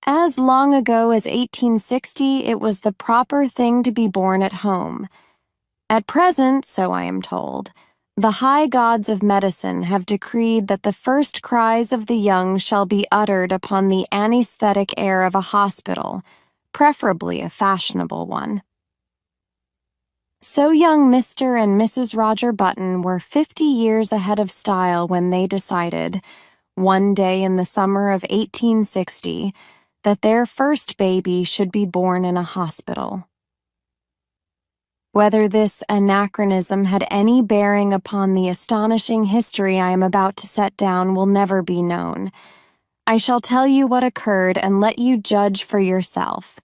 As long ago as 1860, it was the proper thing to be born at home. At present, so I am told, the high gods of medicine have decreed that the first cries of the young shall be uttered upon the anesthetic air of a hospital, preferably a fashionable one. So young Mr. and Mrs. Roger Button were 50 years ahead of style when they decided, one day in the summer of 1860, that their first baby should be born in a hospital. Whether this anachronism had any bearing upon the astonishing history I am about to set down will never be known. I shall tell you what occurred and let you judge for yourself.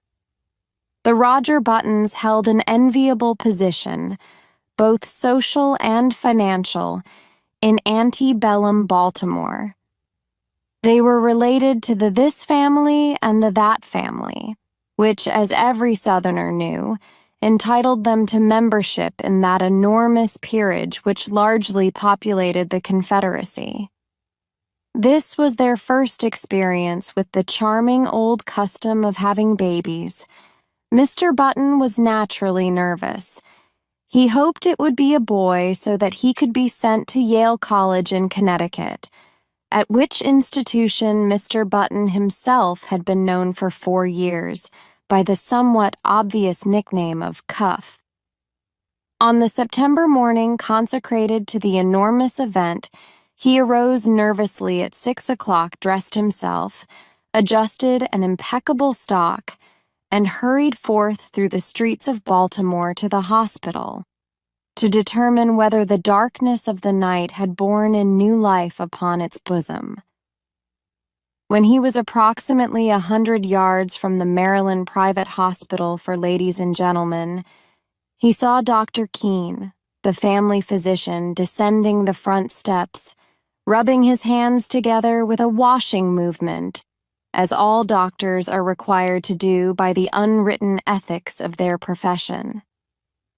The Roger Buttons held an enviable position, both social and financial, in antebellum Baltimore. They were related to the this family and the that family, which, as every Southerner knew, entitled them to membership in that enormous peerage which largely populated the Confederacy. This was their first experience with the charming old custom of having babies. Mr. Button was naturally nervous. He hoped it would be a boy so that he could be sent to Yale College in Connecticut, at which institution Mr. Button himself had been known for 4 years, by the somewhat obvious nickname of Cuff. On the September morning consecrated to the enormous event, he arose nervously at 6 o'clock, dressed himself, adjusted an impeccable stock, and hurried forth through the streets of Baltimore to the hospital, to determine whether the darkness of the night had borne in new life upon its bosom. When he was approximately 100 yards from the Maryland Private Hospital for Ladies and Gentlemen, he saw Dr. Keene, the family physician, descending the front steps, rubbing his hands together with a washing movement, as all doctors are required to do by the unwritten ethics of their profession.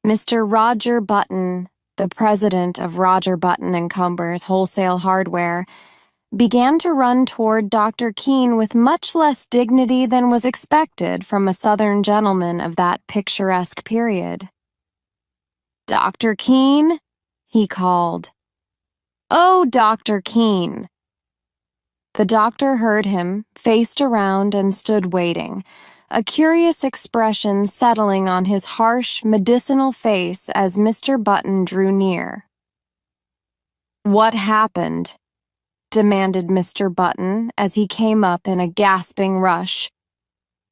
Mr. Roger Button, the president of Roger Button & Combers Wholesale Hardware, began to run toward Dr. Keene with much less dignity than was expected from a Southern gentleman of that picturesque period. "Dr. Keene?" he called. "Oh, Dr. Keene." The doctor heard him, faced around, and stood waiting, a curious expression settling on his harsh, medicinal face as Mr. Button drew near. "What happened?" demanded Mr. Button as he came up in a gasping rush.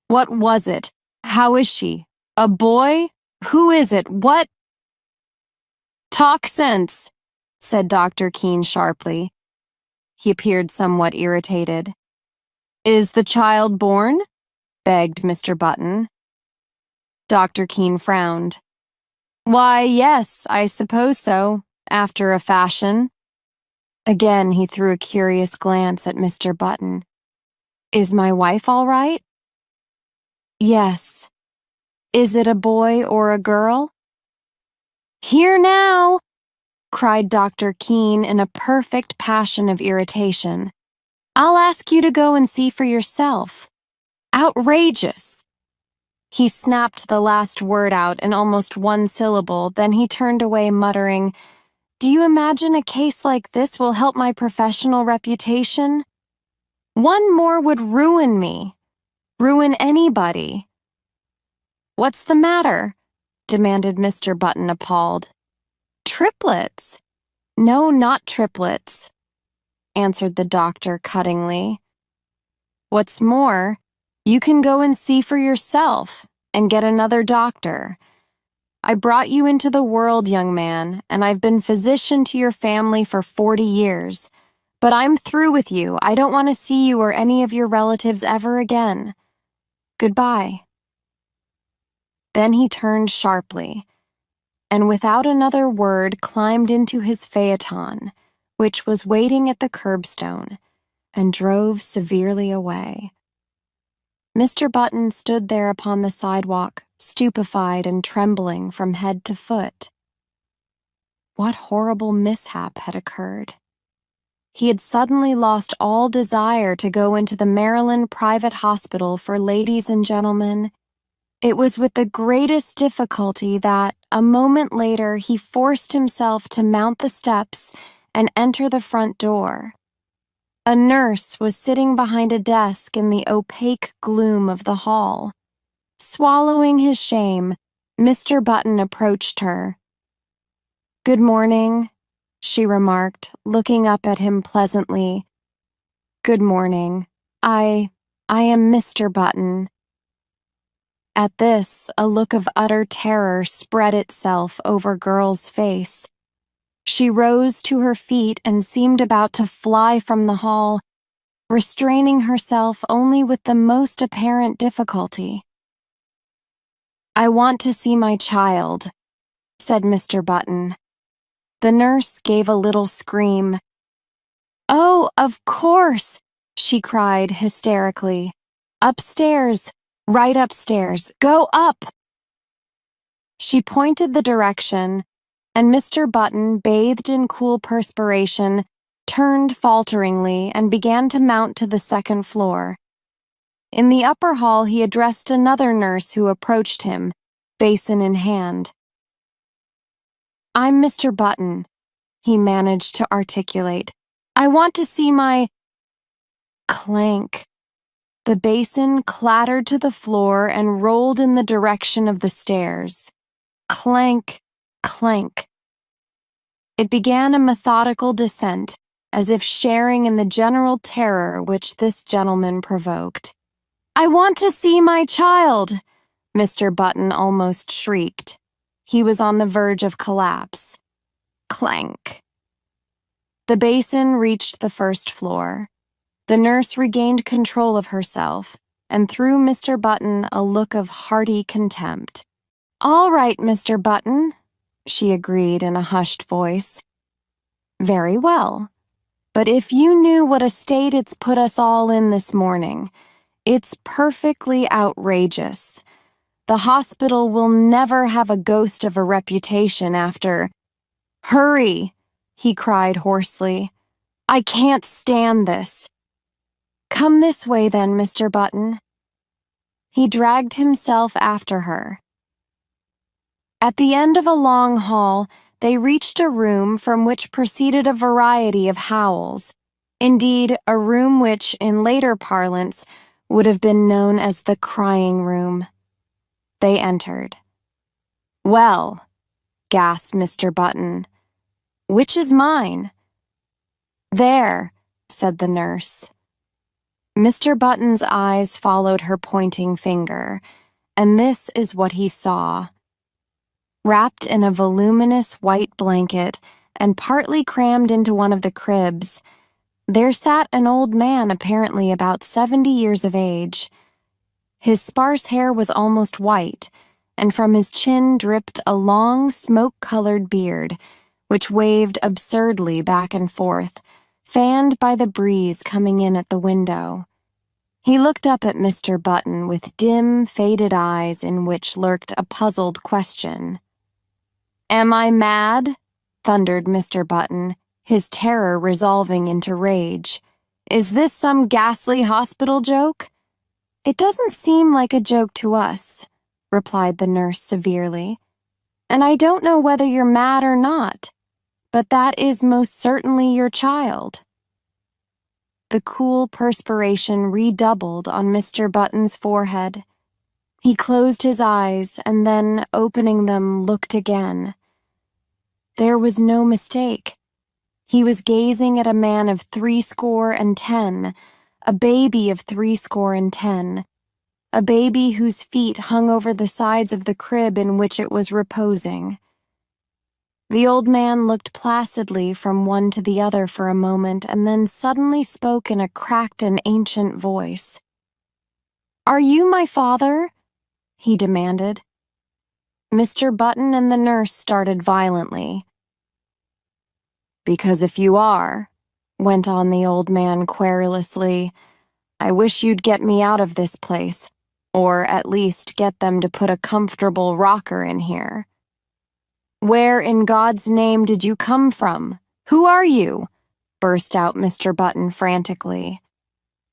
"What was it? How is she? A boy? Who is it? What?" "Talk sense," said Dr. Keene sharply. He appeared somewhat irritated. "Is the child born?" begged Mr. Button. Dr. Keene frowned. "Why, yes, I suppose so, after a fashion." Again he threw a curious glance at Mr. Button. "Is my wife all right?" "Yes. Is it a boy or a girl?" "Here now!" cried Dr. Keene in a perfect passion of irritation. "I'll ask you to go and see for yourself. Outrageous!" He snapped the last word out in almost one syllable, then he turned away muttering, "Do you imagine a case like this will help my professional reputation? One more would ruin me. Ruin anybody." "What's the matter?" demanded Mr. Button, appalled. "Triplets." "No, not triplets," answered the doctor cuttingly. "What's more, you can go and see for yourself and get another doctor. I brought you into the world, young man, and I've been physician to your family for 40 years. But I'm through with you. I don't want to see you or any of your relatives ever again. Goodbye." Then he turned sharply, and without another word climbed into his phaeton, which was waiting at the curbstone, and drove severely away. Mr. Button stood there upon the sidewalk, stupefied and trembling from head to foot. What horrible mishap had occurred? he had suddenly lost all desire to go into the Maryland Private Hospital for Ladies and Gentlemen. It was with the greatest difficulty that, a moment later, he forced himself to mount the steps and enter the front door. A nurse was sitting behind a desk in the opaque gloom of the hall. Swallowing his shame, Mr. Button approached her. "Good morning," she remarked, looking up at him pleasantly. "Good morning. I am Mr. Button." At this, a look of utter terror spread itself over Girl's face. She rose to her feet and seemed about to fly from the hall, restraining herself only with the most apparent difficulty. "I want to see my child," said Mr. Button. The nurse gave a little scream. "Oh, of course," she cried hysterically. "Upstairs, right upstairs. Go up!" She pointed the direction, and Mr. Button, bathed in cool perspiration, turned falteringly and began to mount to the second floor. In the upper hall, he addressed another nurse who approached him, basin in hand. "I'm Mr. Button," he managed to articulate. "I want to see my—" Clank. The basin clattered to the floor and rolled in the direction of the stairs. Clank, clank. It began a methodical descent, as if sharing in the general terror which this gentleman provoked. "I want to see my child!" Mr. Button almost shrieked. He was on the verge of collapse. Clank. The basin reached the first floor. The nurse regained control of herself and threw Mr. Button a look of hearty contempt. "All right, Mr. Button," she agreed in a hushed voice. "Very well. But if you knew what a state it's put us all in this morning, it's perfectly outrageous. The hospital will never have a ghost of a reputation after—" "Hurry!" he cried hoarsely. "I can't stand this." "Come this way then, Mr. Button." He dragged himself after her. At the end of a long hall, they reached a room from which proceeded a variety of howls. Indeed, a room which, in later parlance, would have been known as the crying room. They entered. "Well," gasped Mr. Button, "which is mine?" "There," said the nurse. Mr. Button's eyes followed her pointing finger, and this is what he saw. Wrapped in a voluminous white blanket and partly crammed into one of the cribs, there sat an old man apparently about 70 years of age. His sparse hair was almost white, and from his chin dripped a long, smoke-colored beard, which waved absurdly back and forth, fanned by the breeze coming in at the window. He looked up at Mr. Button with dim, faded eyes in which lurked a puzzled question. "Am I mad?" thundered Mr. Button, his terror resolving into rage. "Is this some ghastly hospital joke?" "It doesn't seem like a joke to us," replied the nurse severely. "And I don't know whether you're mad or not, but that is most certainly your child." The cool perspiration redoubled on Mr. Button's forehead. He closed his eyes and then, opening them, looked again. There was no mistake. He was gazing at a man of 70, a baby of 70, a baby whose feet hung over the sides of the crib in which it was reposing. The old man looked placidly from one to the other for a moment and then suddenly spoke in a cracked and ancient voice. "Are you my father?" he demanded. Mr. Button and the nurse started violently. "Because if you are," went on the old man querulously, "I wish you'd get me out of this place, or at least get them to put a comfortable rocker in here. Where in God's name did you come from? Who are you? burst out Mr. Button frantically.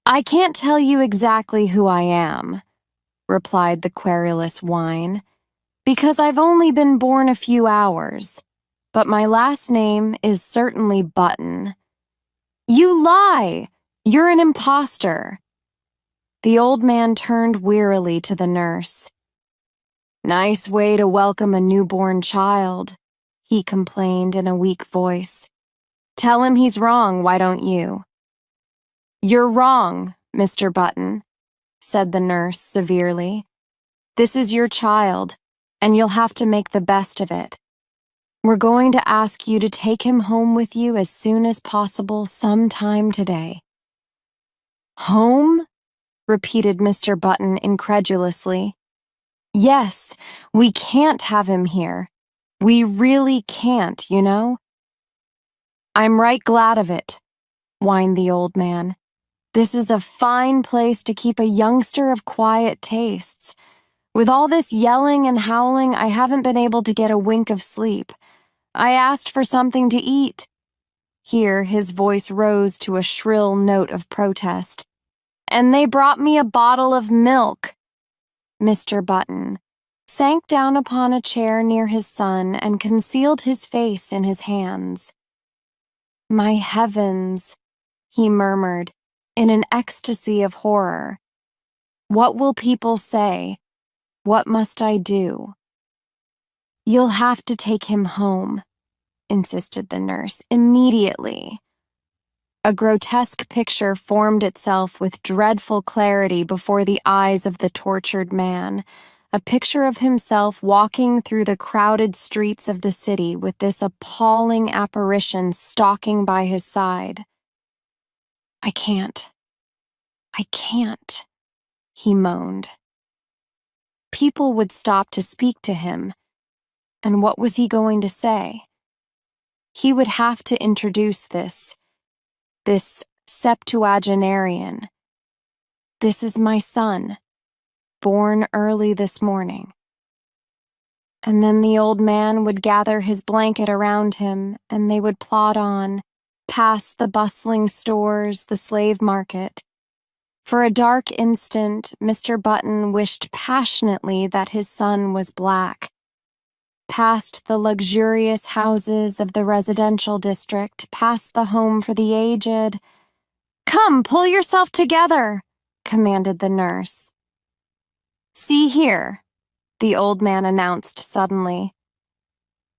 I can't tell you exactly who I am, replied the querulous whine, because I've only been born a few hours, but my last name is certainly Button. You lie! You're an impostor. The old man turned wearily to the nurse. Nice way to welcome a newborn child, he complained in a weak voice. Tell him he's wrong, why don't you? You're wrong, Mr. Button, said the nurse severely. This is your child, and you'll have to make the best of it. We're going to ask you to take him home with you as soon as possible sometime today. Home? Repeated Mr. Button incredulously. Yes, we can't have him here. We really can't, you know? I'm right glad of it, whined the old man. This is a fine place to keep a youngster of quiet tastes. With all this yelling and howling, I haven't been able to get a wink of sleep. I asked for something to eat. Here his voice rose to a shrill note of protest. And they brought me a bottle of milk. Mr. Button sank down upon a chair near his son and concealed his face in his hands. My heavens, he murmured, in an ecstasy of horror. What will people say? What must I do? You'll have to take him home, insisted the nurse, immediately. A grotesque picture formed itself with dreadful clarity before the eyes of the tortured man, a picture of himself walking through the crowded streets of the city with this appalling apparition stalking by his side. I can't, he moaned. People would stop to speak to him, and what was he going to say? He would have to introduce this septuagenarian. This is my son, born early this morning. And then the old man would gather his blanket around him, and they would plod on, past the bustling stores, the slave market. For a dark instant, Mr. Button wished passionately that his son was black. Past the luxurious houses of the residential district, past the home for the aged. Come, pull yourself together, commanded the nurse. See here, the old man announced suddenly.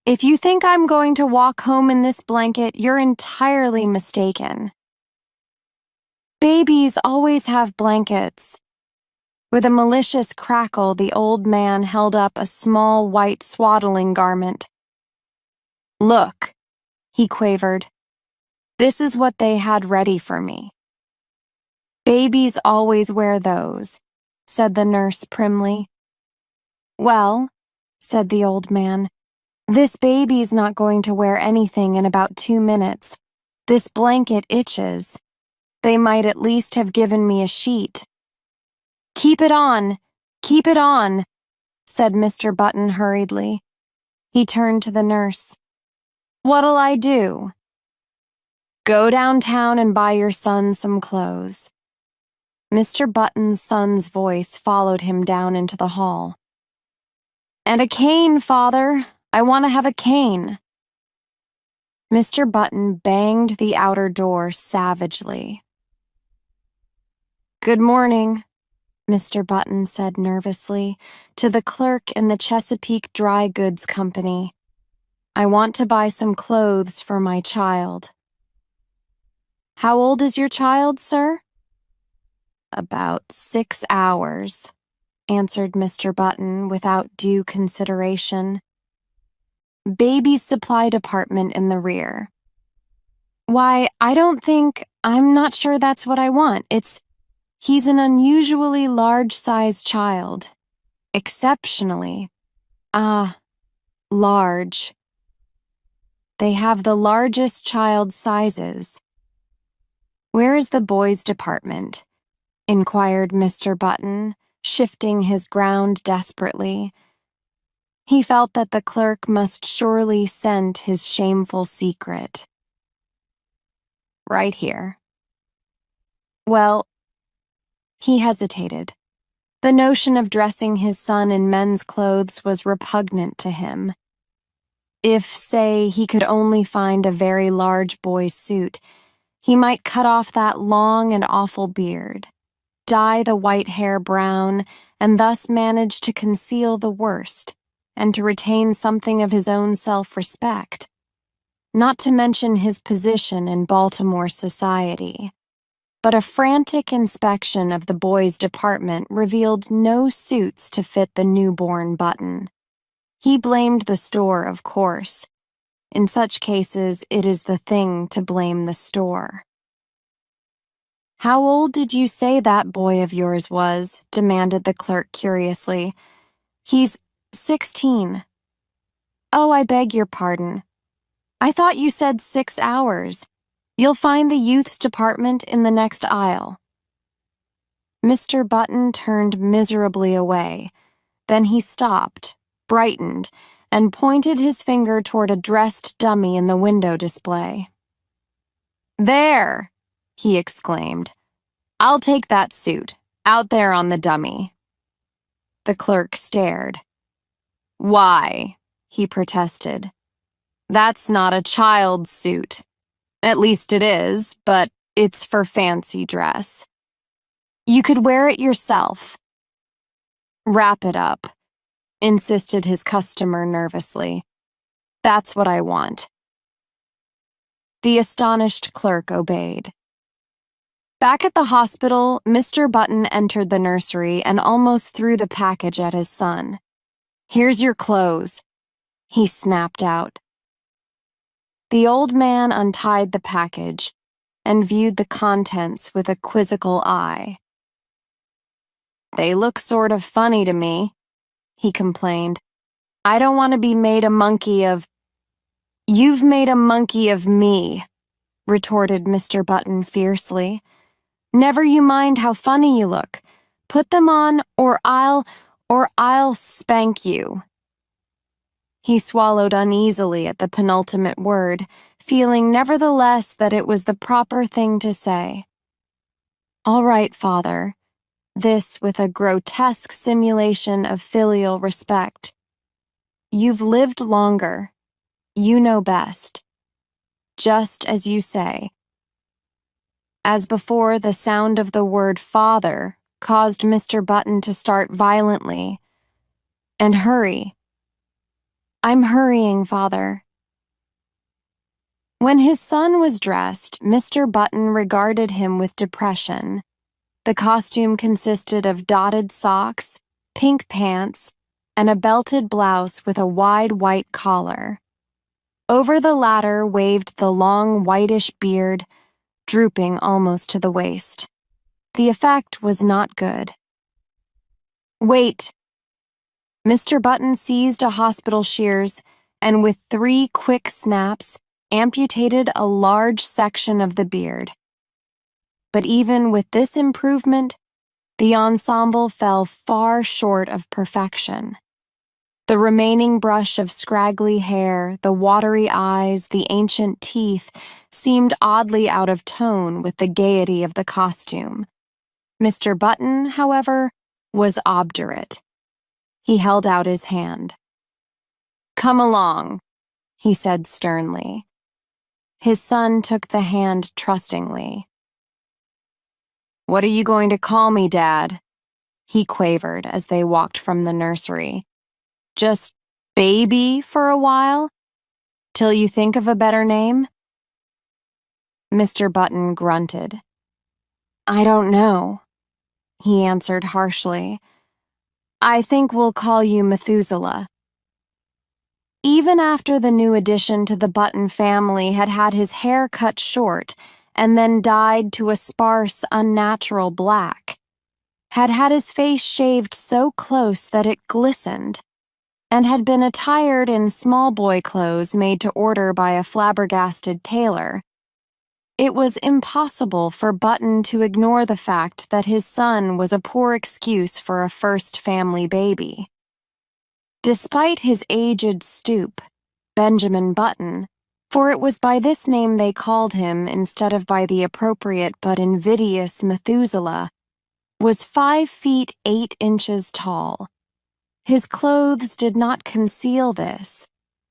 If you think I'm going to walk home in this blanket, you're entirely mistaken. Babies always have blankets. With a malicious crackle, the old man held up a small white swaddling garment. Look, he quavered. This is what they had ready for me. Babies always wear those, said the nurse primly. Well, said the old man, this baby's not going to wear anything in about 2 minutes. This blanket itches. They might at least have given me a sheet. Keep it on, said Mr. Button hurriedly. He turned to the nurse. What'll I do? Go downtown and buy your son some clothes. Mr. Button's son's voice followed him down into the hall. And a cane, Father. I want to have a cane. Mr. Button banged the outer door savagely. Good morning, Mr. Button said nervously to the clerk in the Chesapeake Dry Goods Company. I want to buy some clothes for my child. How old is your child, sir? About 6 hours, answered Mr. Button without due consideration. Baby's supply department in the rear. Why, I'm not sure that's what I want. He's an unusually large-sized child. Exceptionally. Large. They have the largest child sizes. Where is the boys' department? Inquired Mr. Button, shifting his ground desperately. He felt that the clerk must surely scent his shameful secret. right here. Well, he hesitated. The notion of dressing his son in men's clothes was repugnant to him. If, say, he could only find a very large boy's suit, he might cut off that long and awful beard, dye the white hair brown, and thus manage to conceal the worst, and to retain something of his own self-respect, not to mention his position in Baltimore society. But a frantic inspection of the boys' department revealed no suits to fit the newborn Button. He blamed the store, of course. In such cases, it is the thing to blame the store. "How old did you say that boy of yours was?" demanded the clerk curiously. "He's 16. "Oh, I beg your pardon. I thought you said 6 hours. You'll find the youth's department in the next aisle." Mr. Button turned miserably away. Then he stopped, brightened, and pointed his finger toward a dressed dummy in the window display. "There!" he exclaimed. "I'll take that suit, out there on the dummy." The clerk stared. "Why?" he protested. "That's not a child's suit. At least it is, but it's for fancy dress. You could wear it yourself." "Wrap it up," insisted his customer nervously. "That's what I want." The astonished clerk obeyed. Back at the hospital, Mr. Button entered the nursery and almost threw the package at his son. "Here's your clothes," he snapped out. The old man untied the package and viewed the contents with a quizzical eye. "They look sort of funny to me," he complained. "I don't want to be made a monkey of—" "You've made a monkey of me," retorted Mr. Button fiercely. "Never you mind how funny you look. Put them on, or I'll spank you." He swallowed uneasily at the penultimate word, feeling nevertheless that it was the proper thing to say. "All right, father," this with a grotesque simulation of filial respect. "You've lived longer. You know best. Just as you say." As before, the sound of the word father caused Mr. Button to start violently and hurry. "I'm hurrying, father." When his son was dressed, Mr. Button regarded him with depression. The costume consisted of dotted socks, pink pants, and a belted blouse with a wide white collar. Over the latter waved the long whitish beard, drooping almost to the waist. The effect was not good. "Wait!" Mr. Button seized a hospital shears and with 3 quick snaps amputated a large section of the beard. But even with this improvement, the ensemble fell far short of perfection. The remaining brush of scraggly hair, the watery eyes, the ancient teeth seemed oddly out of tone with the gaiety of the costume. Mr. Button, however, was obdurate. He held out his hand. "Come along," he said sternly. His son took the hand trustingly. "What are you going to call me, Dad?" he quavered as they walked from the nursery. "Just Baby for a while? Till you think of a better name?" Mr. Button grunted. "I don't know," he answered harshly. "I think we'll call you Methuselah." Even after the new addition to the Button family had had his hair cut short and then dyed to a sparse, unnatural black, had had his face shaved so close that it glistened, and had been attired in small boy clothes made to order by a flabbergasted tailor, it was impossible for Button to ignore the fact that his son was a poor excuse for a first family baby. Despite his aged stoop, Benjamin Button, for it was by this name they called him instead of by the appropriate but invidious Methuselah, was 5 feet 8 inches tall. His clothes did not conceal this,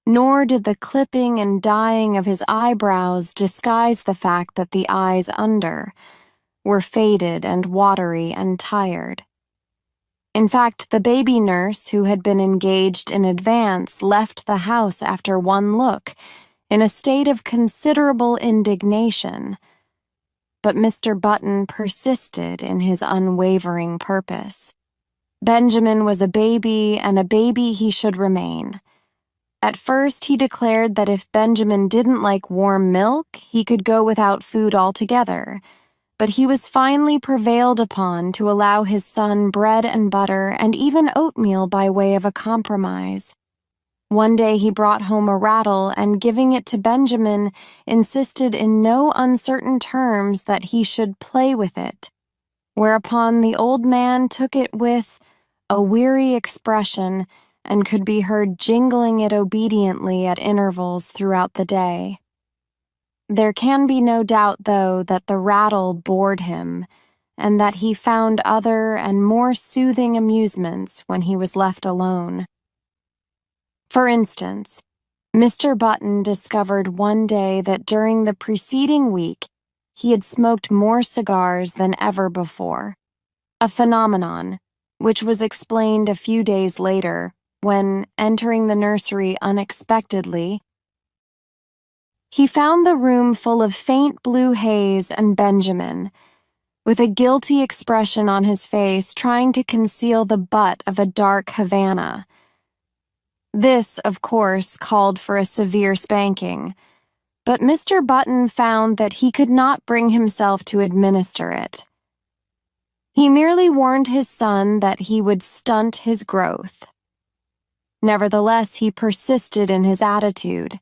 nor did the clipping and dyeing of his eyebrows disguise the fact that the eyes under were faded and watery and tired. In fact, the baby nurse who had been engaged in advance left the house after one look, in a state of considerable indignation. But Mr. Button persisted in his unwavering purpose. Benjamin was a baby, and a baby he should remain. At first, he declared that if Benjamin didn't like warm milk, he could go without food altogether, but he was finally prevailed upon to allow his son bread and butter and even oatmeal by way of a compromise. One day he brought home a rattle and, giving it to Benjamin, insisted in no uncertain terms that he should play with it, whereupon the old man took it with a weary expression and could be heard jingling it obediently at intervals throughout the day. There can be no doubt, though, that the rattle bored him, and that he found other and more soothing amusements when he was left alone. For instance, Mr. Button discovered one day that during the preceding week he had smoked more cigars than ever before, a phenomenon which was explained a few days later when, entering the nursery unexpectedly, he found the room full of faint blue haze and Benjamin, with a guilty expression on his face, trying to conceal the butt of a dark Havana. This, of course, called for a severe spanking, but Mr. Button found that he could not bring himself to administer it. He merely warned his son that he would stunt his growth. Nevertheless, he persisted in his attitude.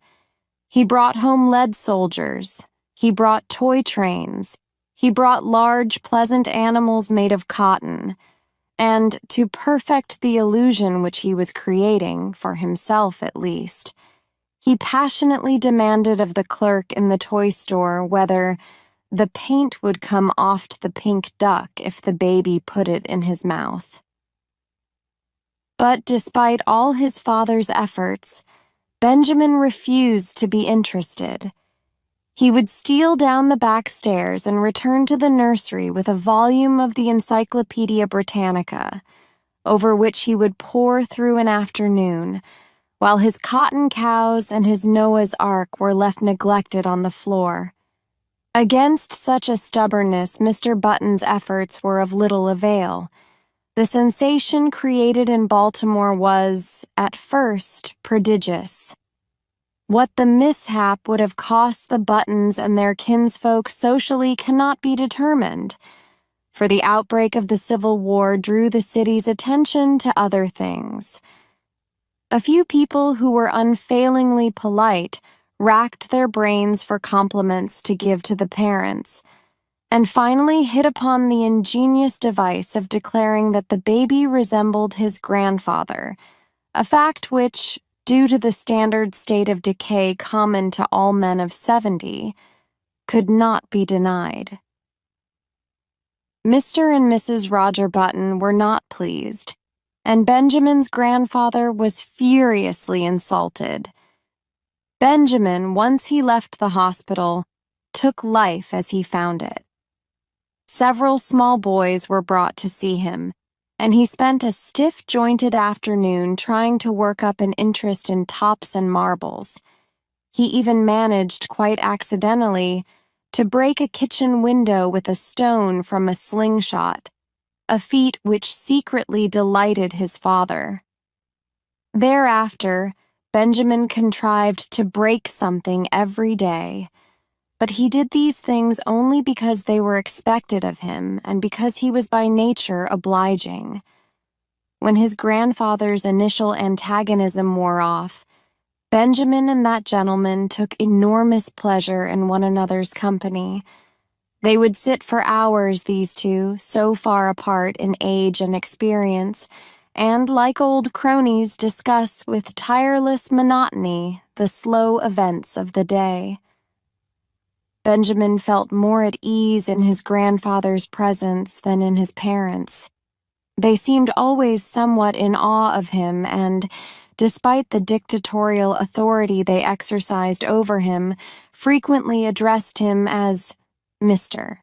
He brought home lead soldiers. He brought toy trains. He brought large, pleasant animals made of cotton. And, to perfect the illusion which he was creating, for himself at least, he passionately demanded of the clerk in the toy store whether the paint would come off the pink duck if the baby put it in his mouth. But despite all his father's efforts, Benjamin refused to be interested. He would steal down the back stairs and return to the nursery with a volume of the Encyclopedia Britannica, over which he would pore through an afternoon, while his cotton cows and his Noah's Ark were left neglected on the floor. Against such a stubbornness, Mr. Button's efforts were of little avail. The sensation created in Baltimore was, at first, prodigious. What the mishap would have cost the Buttons and their kinsfolk socially cannot be determined, for the outbreak of the Civil War drew the city's attention to other things. A few people who were unfailingly polite racked their brains for compliments to give to the parents, and finally hit upon the ingenious device of declaring that the baby resembled his grandfather, a fact which, due to the standard state of decay common to all men of 70, could not be denied. Mr. and Mrs. Roger Button were not pleased, and Benjamin's grandfather was furiously insulted. Benjamin, once he left the hospital, took life as he found it. Several small boys were brought to see him, and he spent a stiff-jointed afternoon trying to work up an interest in tops and marbles. He even managed, quite accidentally, to break a kitchen window with a stone from a slingshot, a feat which secretly delighted his father. Thereafter, Benjamin contrived to break something every day, but he did these things only because they were expected of him and because he was by nature obliging. When his grandfather's initial antagonism wore off, Benjamin and that gentleman took enormous pleasure in one another's company. They would sit for hours, these two, so far apart in age and experience, and, like old cronies, discuss with tireless monotony the slow events of the day. Benjamin felt more at ease in his grandfather's presence than in his parents'. They seemed always somewhat in awe of him and, despite the dictatorial authority they exercised over him, frequently addressed him as Mr.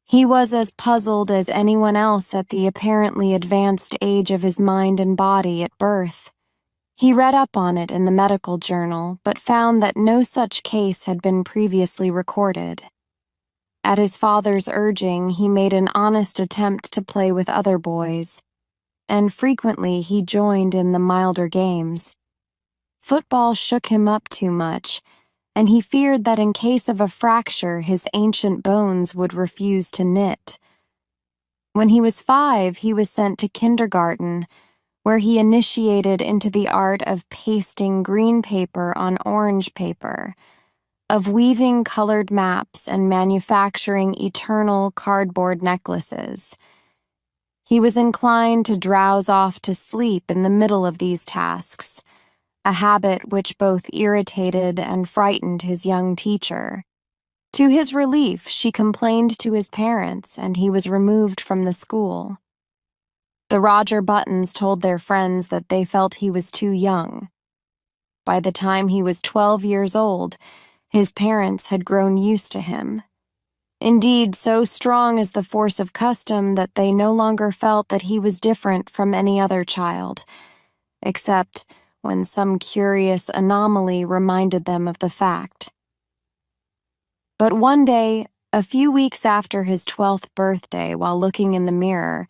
He was as puzzled as anyone else at the apparently advanced age of his mind and body at birth. He read up on it in the medical journal, but found that no such case had been previously recorded. At his father's urging, he made an honest attempt to play with other boys, and frequently he joined in the milder games. Football shook him up too much, and he feared that in case of a fracture his ancient bones would refuse to knit. When he was 5, he was sent to kindergarten, where he initiated into the art of pasting green paper on orange paper, of weaving colored maps and manufacturing eternal cardboard necklaces. He was inclined to drowse off to sleep in the middle of these tasks, a habit which both irritated and frightened his young teacher. To his relief, she complained to his parents, and he was removed from the school. The Roger Buttons told their friends that they felt he was too young. By the time he was 12 years old, his parents had grown used to him. Indeed, so strong is the force of custom that they no longer felt that he was different from any other child, except when some curious anomaly reminded them of the fact. But one day, a few weeks after his 12th birthday, while looking in the mirror,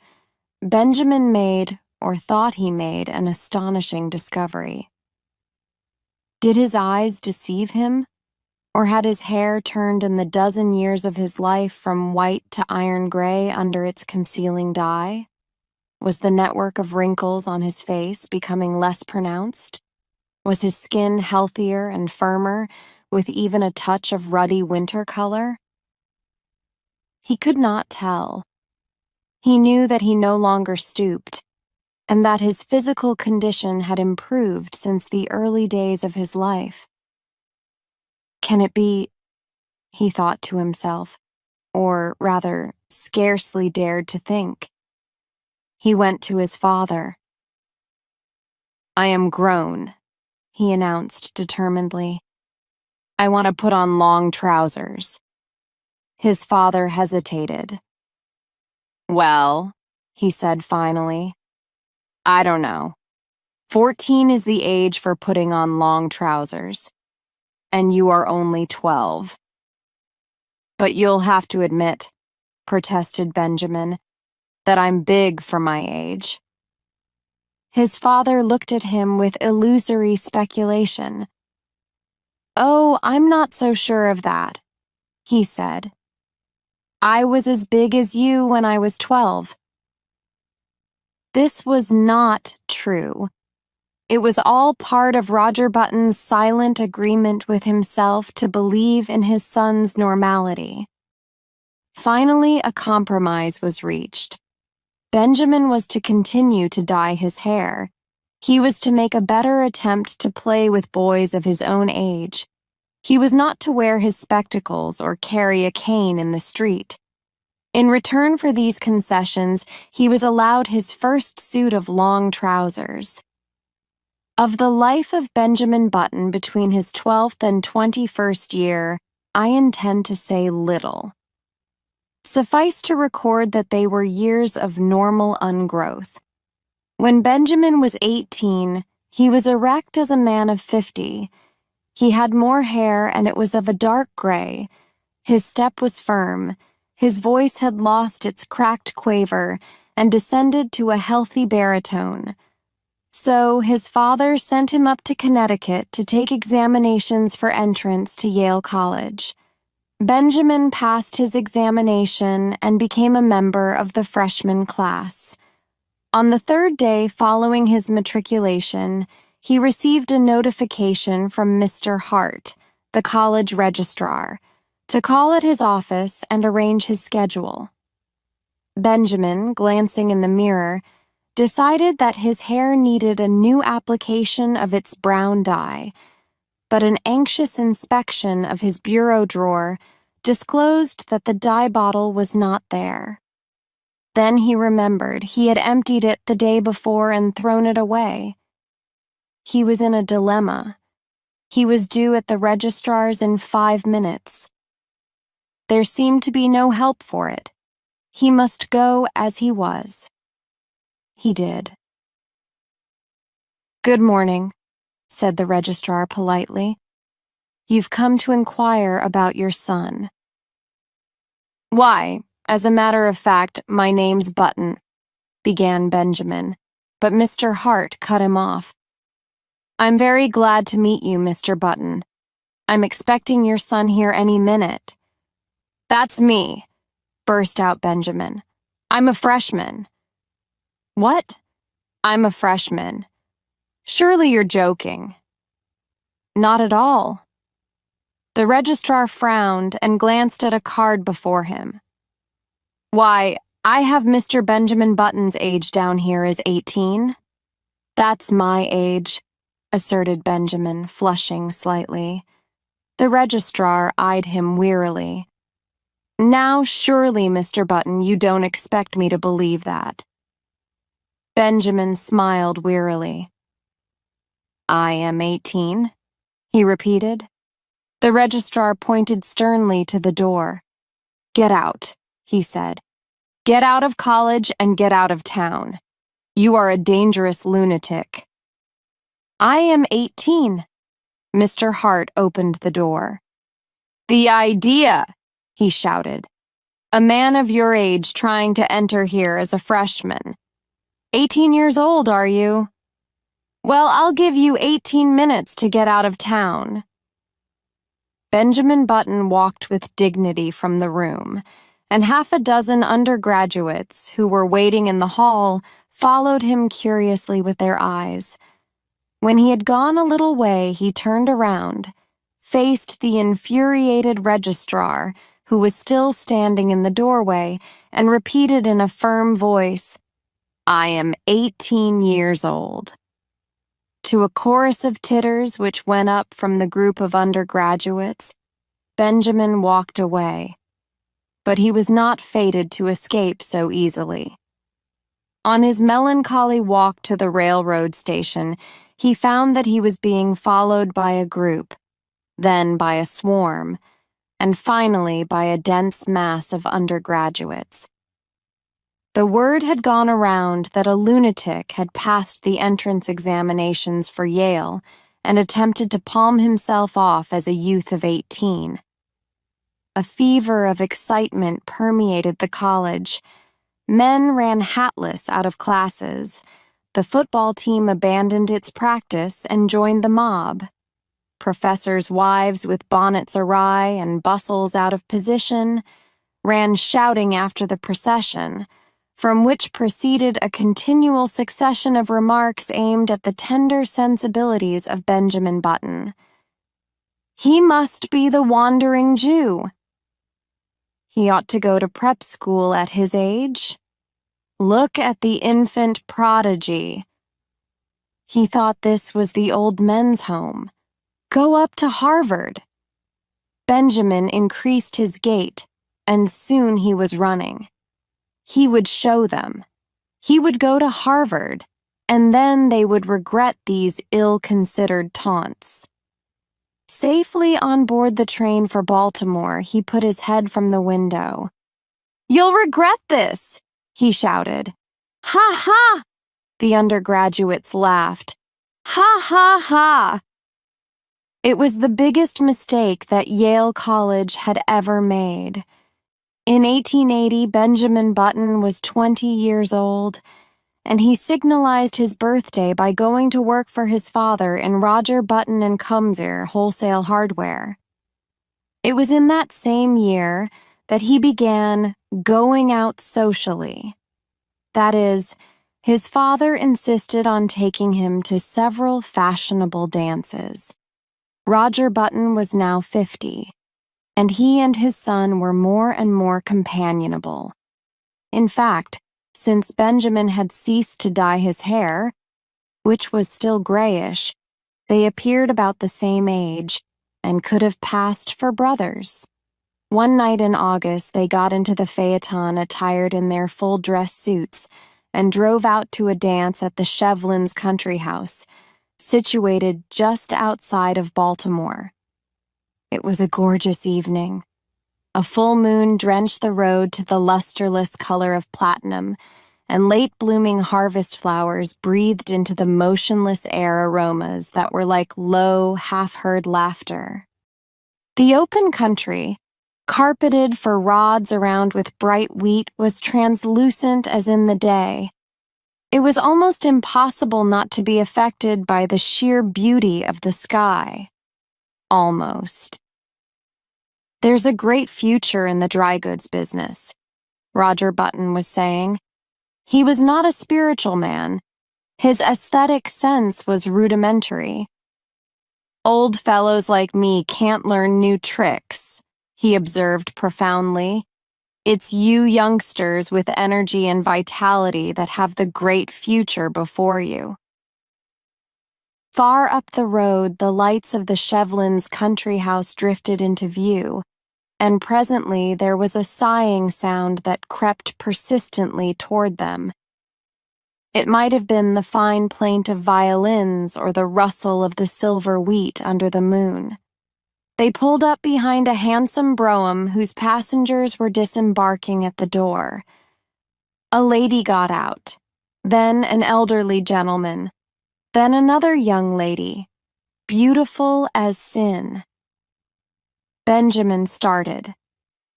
Benjamin made, or thought he made, an astonishing discovery. Did his eyes deceive him? Or had his hair turned in the dozen years of his life from white to iron gray under its concealing dye? Was the network of wrinkles on his face becoming less pronounced? Was his skin healthier and firmer, with even a touch of ruddy winter color? He could not tell. He knew that he no longer stooped, and that his physical condition had improved since the early days of his life. Can it be, he thought to himself, or rather, scarcely dared to think. He went to his father. "I am grown," he announced determinedly. "I want to put on long trousers." His father hesitated. "Well," he said finally, "I don't know. 14 is the age for putting on long trousers, and you are only 12. "But you'll have to admit," protested Benjamin, "that I'm big for my age." His father looked at him with illusory speculation. "Oh, I'm not so sure of that," he said. "I was as big as you when I was 12. This was not true. It was all part of Roger Button's silent agreement with himself to believe in his son's normality. Finally, a compromise was reached. Benjamin was to continue to dye his hair. He was to make a better attempt to play with boys of his own age. He was not to wear his spectacles or carry a cane in the street. In return for these concessions, he was allowed his first suit of long trousers. Of the life of Benjamin Button between his 12th and 21st year, I intend to say little. Suffice to record that they were years of normal ungrowth. When Benjamin was 18, he was erect as a man of 50. He had more hair, and it was of a dark gray. His step was firm. His voice had lost its cracked quaver and descended to a healthy baritone. So his father sent him up to Connecticut to take examinations for entrance to Yale College. Benjamin passed his examination and became a member of the freshman class. On the 3rd day following his matriculation, he received a notification from Mr. Hart, the college registrar, to call at his office and arrange his schedule. Benjamin, glancing in the mirror, decided that his hair needed a new application of its brown dye, but an anxious inspection of his bureau drawer disclosed that the dye bottle was not there. Then he remembered he had emptied it the day before and thrown it away. He was in a dilemma. He was due at the registrar's in 5 minutes. There seemed to be no help for it. He must go as he was. He did. "Good morning," said the registrar politely. "You've come to inquire about your son." "Why, as a matter of fact, my name's Button," began Benjamin, but Mr. Hart cut him off. "I'm very glad to meet you, Mr. Button. I'm expecting your son here any minute." "That's me," burst out Benjamin. "I'm a freshman." "What?" "I'm a freshman. Surely you're joking." "Not at all." The registrar frowned and glanced at a card before him. "Why, I have Mr. Benjamin Button's age down here as 18. "That's my age," asserted Benjamin, flushing slightly. The registrar eyed him wearily. "Now, surely, Mr. Button, you don't expect me to believe that." Benjamin smiled wearily. "I am 18, he repeated. The registrar pointed sternly to the door. "Get out," he said. "Get out of college and get out of town. You are a dangerous lunatic." "I am 18. Mr. Hart opened the door. "The idea!" he shouted. "A man of your age trying to enter here as a freshman. 18 years old, are you? Well, I'll give you 18 minutes to get out of town." Benjamin Button walked with dignity from the room, and 6 undergraduates who were waiting in the hall followed him curiously with their eyes. When he had gone a little way, he turned around, faced the infuriated registrar, who was still standing in the doorway, and repeated in a firm voice, "I am 18 years old." To a chorus of titters which went up from the group of undergraduates, Benjamin walked away. But he was not fated to escape so easily. On his melancholy walk to the railroad station, he found that he was being followed by a group, then by a swarm, and finally by a dense mass of undergraduates. The word had gone around that a lunatic had passed the entrance examinations for Yale and attempted to palm himself off as a youth of 18. A fever of excitement permeated the college. Men ran hatless out of classes. The football team abandoned its practice and joined the mob. Professors' wives with bonnets awry and bustles out of position ran shouting after the procession, from which proceeded a continual succession of remarks aimed at the tender sensibilities of Benjamin Button. He must be the wandering Jew. He ought to go to prep school at his age. Look at the infant prodigy. He thought this was the old men's home. Go up to Harvard. Benjamin increased his gait, and soon he was running. He would show them. He would go to Harvard, and then they would regret these ill-considered taunts. Safely on board the train for Baltimore, he put his head from the window. "You'll regret this," he shouted. "Ha ha!" The undergraduates laughed. "Ha ha ha!" It was the biggest mistake that Yale College had ever made. In 1880, Benjamin Button was 20 years old, and he signalized his birthday by going to work for his father in Roger Button and Cumser Wholesale Hardware. It was in that same year that he began going out socially. That is, his father insisted on taking him to several fashionable dances. Roger Button was now 50, and he and his son were more and more companionable. In fact, Since Benjamin had ceased to dye his hair, which was still grayish, they appeared about the same age and could have passed for brothers. One night in August, they got into the phaeton attired in their full-dress suits and drove out to a dance at the Shevlins' country house, situated just outside of Baltimore. It was a gorgeous evening. A full moon drenched the road to the lusterless color of platinum, and late-blooming harvest flowers breathed into the motionless air aromas that were like low, half-heard laughter. The open country, carpeted for rods around with bright wheat, was translucent as in the day. It was almost impossible not to be affected by the sheer beauty of the sky. Almost. "There's a great future in the dry goods business," Roger Button was saying. He was not a spiritual man. His aesthetic sense was rudimentary. "Old fellows like me can't learn new tricks," he observed profoundly. "It's you youngsters with energy and vitality that have the great future before you." Far up the road, the lights of the Shevlins' country house drifted into view, and presently there was a sighing sound that crept persistently toward them. It might have been the fine plaint of violins or the rustle of the silver wheat under the moon. They pulled up behind a handsome brougham whose passengers were disembarking at the door. A lady got out, then an elderly gentleman, then another young lady, beautiful as sin. Benjamin started.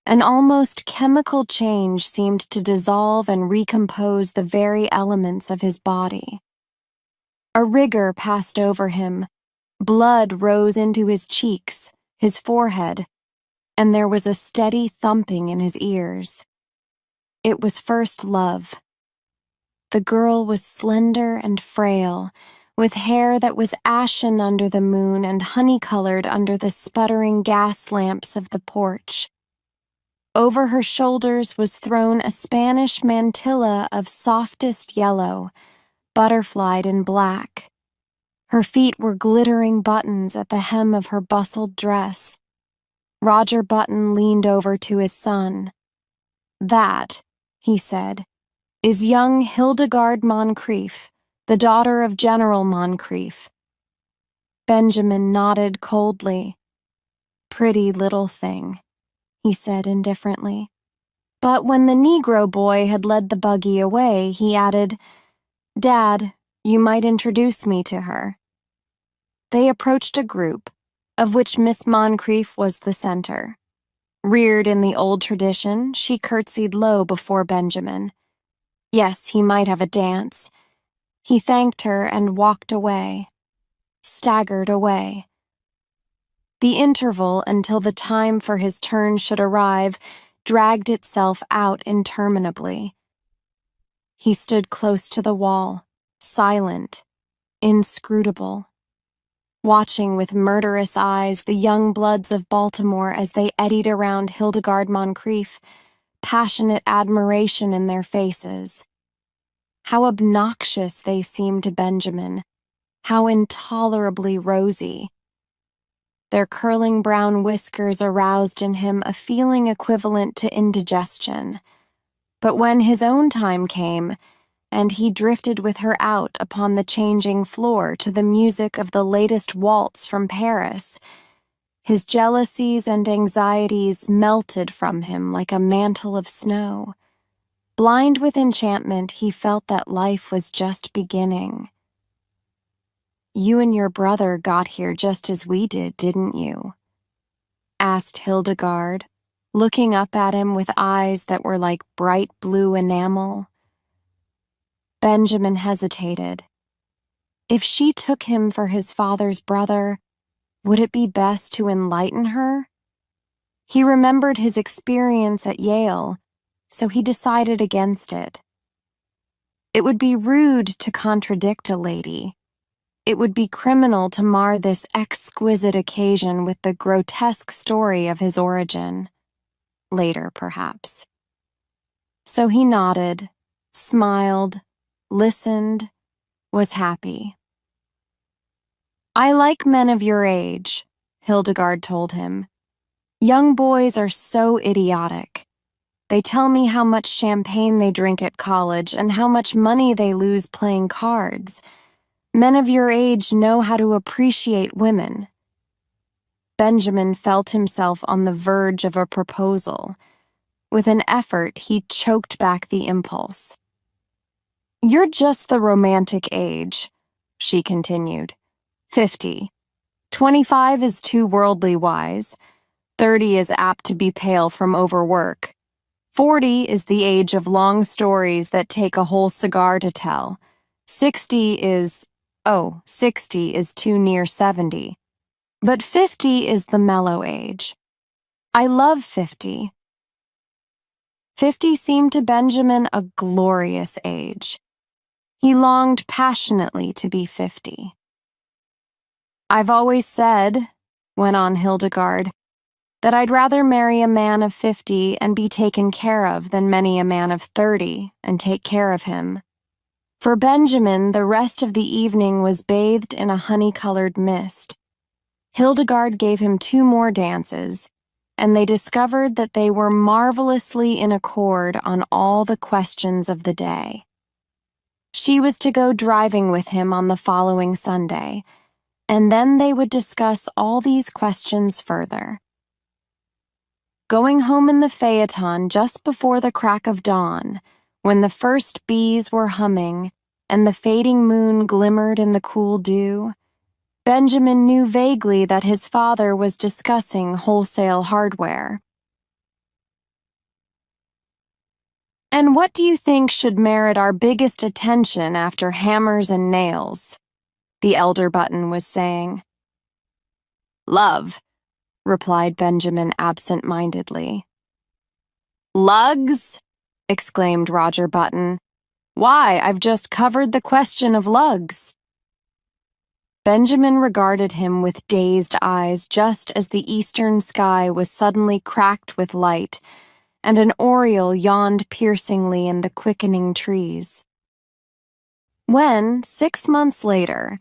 An almost chemical change seemed to dissolve and recompose the very elements of his body. A rigor passed over him. Blood rose into his cheeks, his forehead, and there was a steady thumping in his ears. It was first love. The girl was slender and frail, with hair that was ashen under the moon and honey-colored under the sputtering gas lamps of the porch. Over her shoulders was thrown a Spanish mantilla of softest yellow, butterflied in black. Her feet were glittering buttons at the hem of her bustled dress. Roger Button leaned over to his son. "That," he said, "is young Hildegard Moncrief, the daughter of General Moncrief." Benjamin nodded coldly. "Pretty little thing," he said indifferently. But when the Negro boy had led the buggy away, he added, "Dad, you might introduce me to her." They approached a group, of which Miss Moncrief was the center. Reared in the old tradition, she curtsied low before Benjamin. Yes, he might have a dance. He thanked her and walked away, staggered away. The interval until the time for his turn should arrive dragged itself out interminably. He stood close to the wall, silent, inscrutable, watching with murderous eyes the young bloods of Baltimore as they eddied around Hildegard Moncrief, passionate admiration in their faces. How obnoxious they seemed to Benjamin, how intolerably rosy. Their curling brown whiskers aroused in him a feeling equivalent to indigestion. But when his own time came, and he drifted with her out upon the changing floor to the music of the latest waltz from Paris, his jealousies and anxieties melted from him like a mantle of snow. Blind with enchantment, he felt that life was just beginning. "You and your brother got here just as we did, didn't you?" asked Hildegard, looking up at him with eyes that were like bright blue enamel. Benjamin hesitated. If she took him for his father's brother, would it be best to enlighten her? He remembered his experience at Yale, so he decided against it. It would be rude to contradict a lady. It would be criminal to mar this exquisite occasion with the grotesque story of his origin. Later, perhaps. So he nodded, smiled, listened, was happy. "I like men of your age," Hildegard told him. "Young boys are so idiotic. They tell me how much champagne they drink at college and how much money they lose playing cards. Men of your age know how to appreciate women." Benjamin felt himself on the verge of a proposal. With an effort, he choked back the impulse. "You're just the romantic age," she continued. 50. 25 is too worldly wise. 30 is apt to be pale from overwork. 40 is the age of long stories that take a whole cigar to tell. 60 is too near 70. But 50 is the mellow age. I love 50. 50 seemed to Benjamin a glorious age. He longed passionately to be 50. "I've always said," went on Hildegard, "that I'd rather marry a man of 50 and be taken care of than many a man of 30 and take care of him." For Benjamin, the rest of the evening was bathed in a honey-colored mist. Hildegard gave him 2 more dances, and they discovered that they were marvelously in accord on all the questions of the day. She was to go driving with him on the following Sunday, and then they would discuss all these questions further. Going home in the phaeton just before the crack of dawn, when the first bees were humming and the fading moon glimmered in the cool dew, Benjamin knew vaguely that his father was discussing wholesale hardware. "And what do you think should merit our biggest attention after hammers and nails?" the elder Button was saying. "Love," replied Benjamin absent-mindedly. "Lugs?" exclaimed Roger Button. "Why, I've just covered the question of lugs." Benjamin regarded him with dazed eyes just as the eastern sky was suddenly cracked with light, and an oriole yawned piercingly in the quickening trees. When, 6 months later,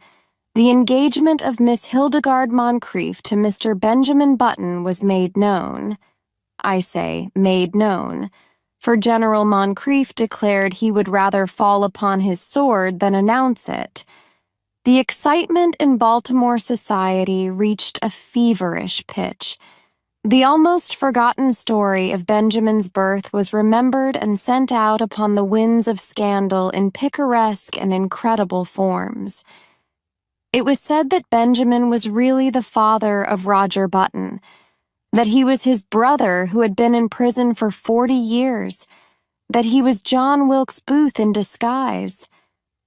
the engagement of Miss Hildegard Moncrief to Mr. Benjamin Button was made known, I say made known, for General Moncrief declared he would rather fall upon his sword than announce it, the excitement in Baltimore society reached a feverish pitch. The almost forgotten story of Benjamin's birth was remembered and sent out upon the winds of scandal in picaresque and incredible forms. It was said that Benjamin was really the father of Roger Button, that he was his brother who had been in prison for 40 years, that he was John Wilkes Booth in disguise,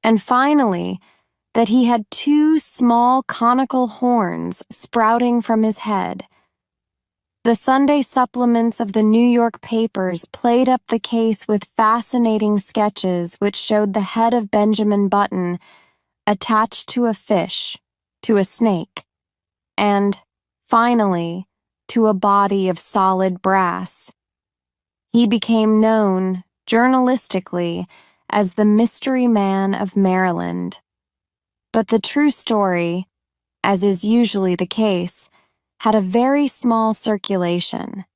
and finally, that he had 2 small conical horns sprouting from his head. The Sunday supplements of the New York papers played up the case with fascinating sketches which showed the head of Benjamin Button attached to a fish, to a snake, and, finally, to a body of solid brass. He became known, journalistically, as the Mystery Man of Maryland. But the true story, as is usually the case, had a very small circulation.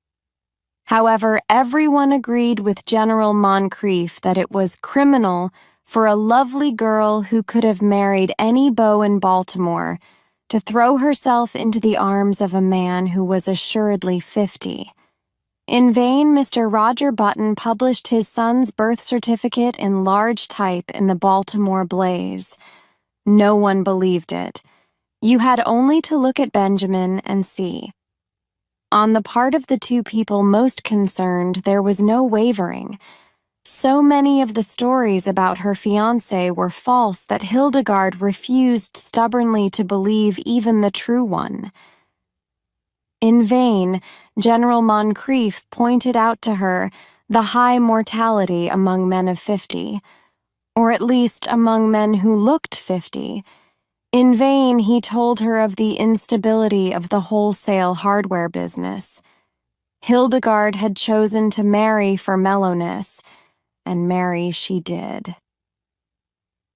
However, everyone agreed with General Moncrief that it was criminal for a lovely girl who could have married any beau in Baltimore to throw herself into the arms of a man who was assuredly 50. In vain, Mr. Roger Button published his son's birth certificate in large type in the Baltimore Blaze. No one believed it. You had only to look at Benjamin and see. On the part of the 2 people most concerned, there was no wavering. So many of the stories about her fiancé were false that Hildegard refused stubbornly to believe even the true one. In vain, General Moncrief pointed out to her the high mortality among men of 50, or at least among men who looked 50. In vain he told her of the instability of the wholesale hardware business. Hildegard had chosen to marry for mellowness, and marry she did.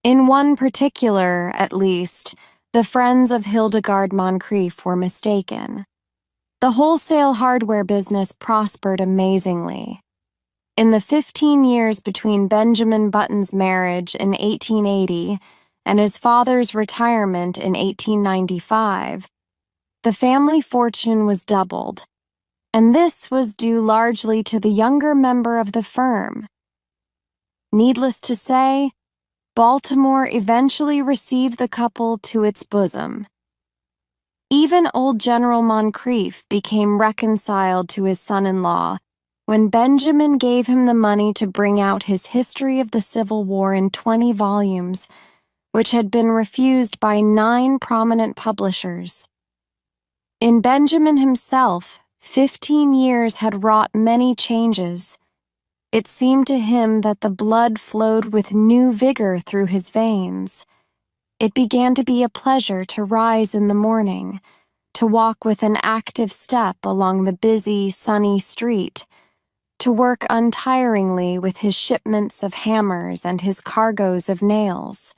In one particular, at least, the friends of Hildegard Moncrief were mistaken. The wholesale hardware business prospered amazingly. In the 15 years between Benjamin Button's marriage in 1880 and his father's retirement in 1895, the family fortune was doubled, and this was due largely to the younger member of the firm. Needless to say, Baltimore eventually received the couple to its bosom. Even old General Moncrief became reconciled to his son-in-law when Benjamin gave him the money to bring out his History of the Civil War in 20 volumes, which had been refused by 9 prominent publishers. In Benjamin himself, 15 years had wrought many changes. It seemed to him that the blood flowed with new vigor through his veins. It began to be a pleasure to rise in the morning, to walk with an active step along the busy, sunny street, to work untiringly with his shipments of hammers and his cargoes of nails.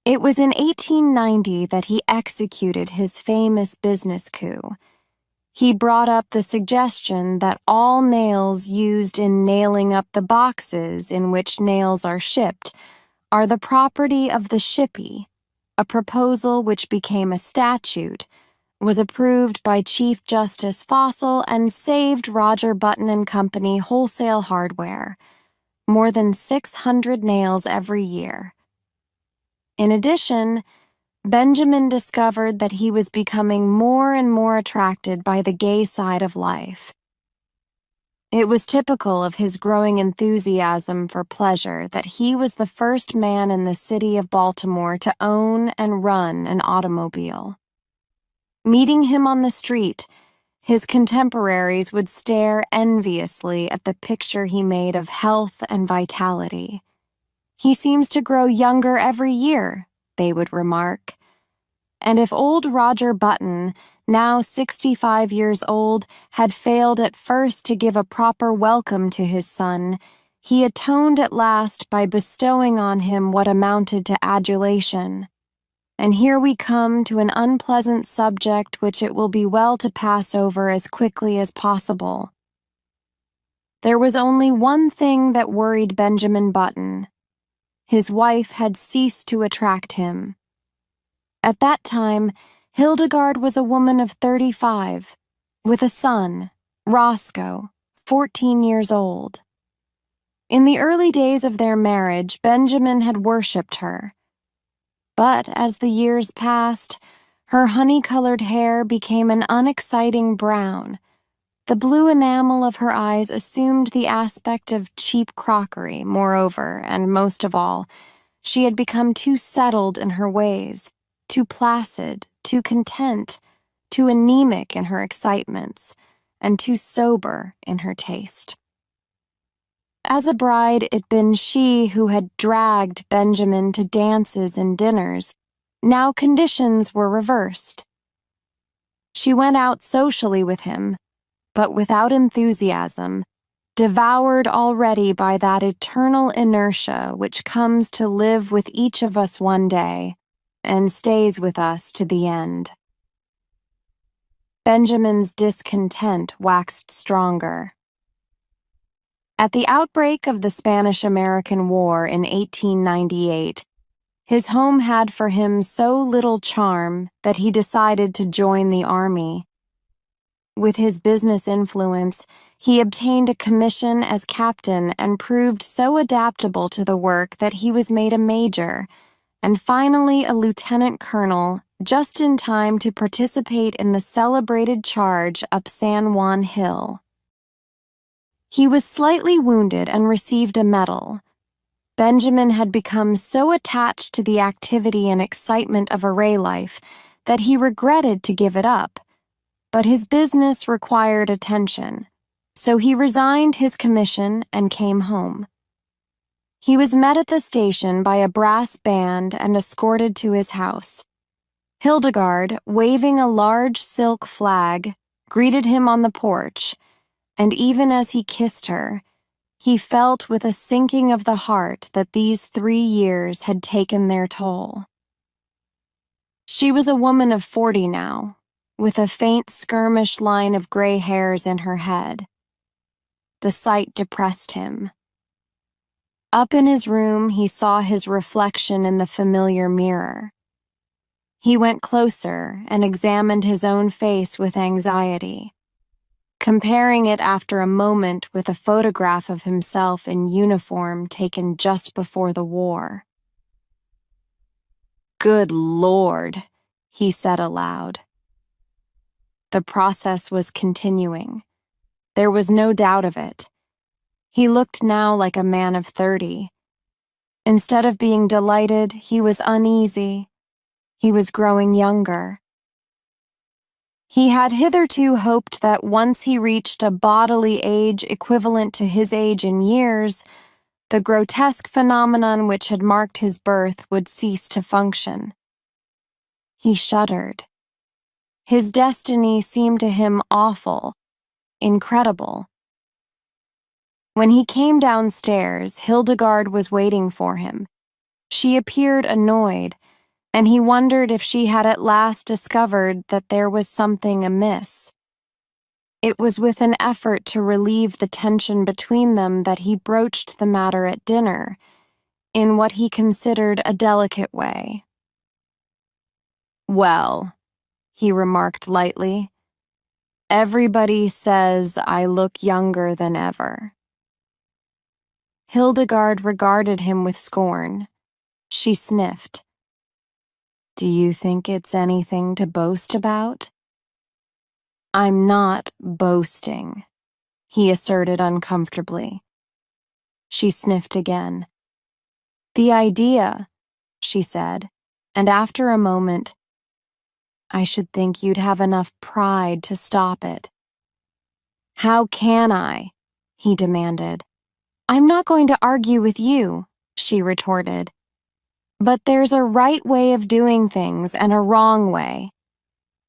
It was in 1890 that he executed his famous business coup. He brought up the suggestion that all nails used in nailing up the boxes in which nails are shipped are the property of the shippee, a proposal which became a statute, was approved by Chief Justice Fossil, and saved Roger Button and Company wholesale hardware, more than 600 nails every year. In addition, Benjamin discovered that he was becoming more and more attracted by the gay side of life. It was typical of his growing enthusiasm for pleasure that he was the first man in the city of Baltimore to own and run an automobile. Meeting him on the street, his contemporaries would stare enviously at the picture he made of health and vitality. "He seems to grow younger every year," they would remark. And if old Roger Button, now 65 years old, had failed at first to give a proper welcome to his son, he atoned at last by bestowing on him what amounted to adulation. And here we come to an unpleasant subject which it will be well to pass over as quickly as possible. There was only one thing that worried Benjamin Button. His wife had ceased to attract him. At that time, Hildegard was a woman of 35, with a son, Roscoe, 14 years old. In the early days of their marriage, Benjamin had worshipped her. But as the years passed, her honey-colored hair became an unexciting brown. The blue enamel of her eyes assumed the aspect of cheap crockery, moreover, and most of all, she had become too settled in her ways, too placid, too content, too anemic in her excitements, and too sober in her taste. As a bride, it'd been she who had dragged Benjamin to dances and dinners. Now conditions were reversed. She went out socially with him, but without enthusiasm, devoured already by that eternal inertia which comes to live with each of us one day and stays with us to the end. Benjamin's discontent waxed stronger. At the outbreak of the Spanish-American War in 1898, his home had for him so little charm that he decided to join the army. With his business influence, he obtained a commission as captain and proved so adaptable to the work that he was made a major, and finally a lieutenant colonel, just in time to participate in the celebrated charge up San Juan Hill. He was slightly wounded and received a medal. Benjamin had become so attached to the activity and excitement of array life that he regretted to give it up. But his business required attention, so he resigned his commission and came home. He was met at the station by a brass band and escorted to his house. Hildegard, waving a large silk flag, greeted him on the porch, and even as he kissed her, He felt with a sinking of the heart that these 3 years had taken their toll. She was a woman of 40 now, with a faint skirmish line of gray hairs in her head. The sight depressed him. Up in his room, he saw his reflection in the familiar mirror. He went closer and examined his own face with anxiety, comparing it after a moment with a photograph of himself in uniform taken just before the war. "Good Lord," he said aloud. The process was continuing. There was no doubt of it. He looked now like a man of 30. Instead of being delighted, he was uneasy. He was growing younger. He had hitherto hoped that once he reached a bodily age equivalent to his age in years, the grotesque phenomenon which had marked his birth would cease to function. He shuddered. His destiny seemed to him awful, incredible. When he came downstairs, Hildegard was waiting for him. She appeared annoyed, and he wondered if she had at last discovered that there was something amiss. It was with an effort to relieve the tension between them that he broached the matter at dinner, in what he considered a delicate way. "Well," he remarked lightly, "everybody says I look younger than ever." Hildegard regarded him with scorn. She sniffed. "Do you think it's anything to boast about?" "I'm not boasting," he asserted uncomfortably. She sniffed again. "The idea," she said, and after a moment, "I should think you'd have enough pride to stop it." "How can I?" he demanded. "I'm not going to argue with you," she retorted. "But there's a right way of doing things and a wrong way.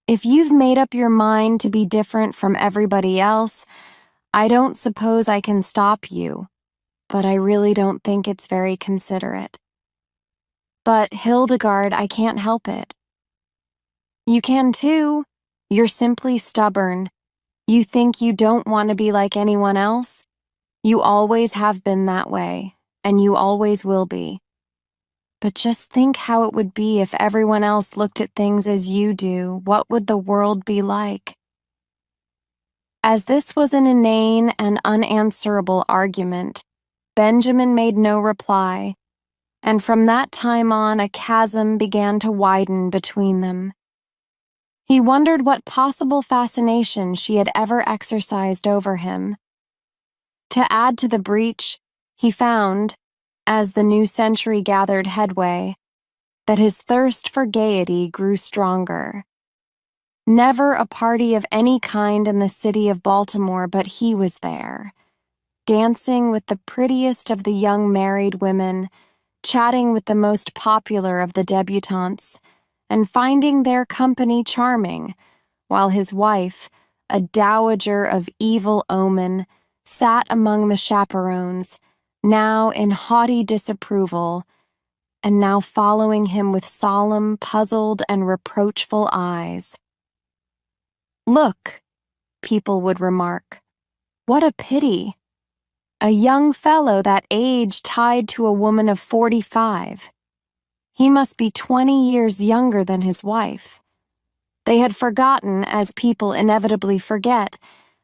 If you've made up your mind to be different from everybody else, I don't suppose I can stop you, but I really don't think it's very considerate." "But, Hildegard, I can't help it." "You can too. You're simply stubborn. You think you don't want to be like anyone else. You always have been that way, and you always will be. But just think how it would be if everyone else looked at things as you do. What would the world be like?" As this was an inane and unanswerable argument, Benjamin made no reply, and from that time on a chasm began to widen between them. He wondered what possible fascination she had ever exercised over him. To add to the breach, he found, as the new century gathered headway, that his thirst for gaiety grew stronger. Never a party of any kind in the city of Baltimore but he was there, dancing with the prettiest of the young married women, chatting with the most popular of the debutantes, and finding their company charming, while his wife, a dowager of evil omen, sat among the chaperones, now in haughty disapproval, and now following him with solemn, puzzled, and reproachful eyes. "Look," people would remark, "what a pity! A young fellow that age tied to a woman of 45. He must be 20 years younger than his wife." They had forgotten, as people inevitably forget,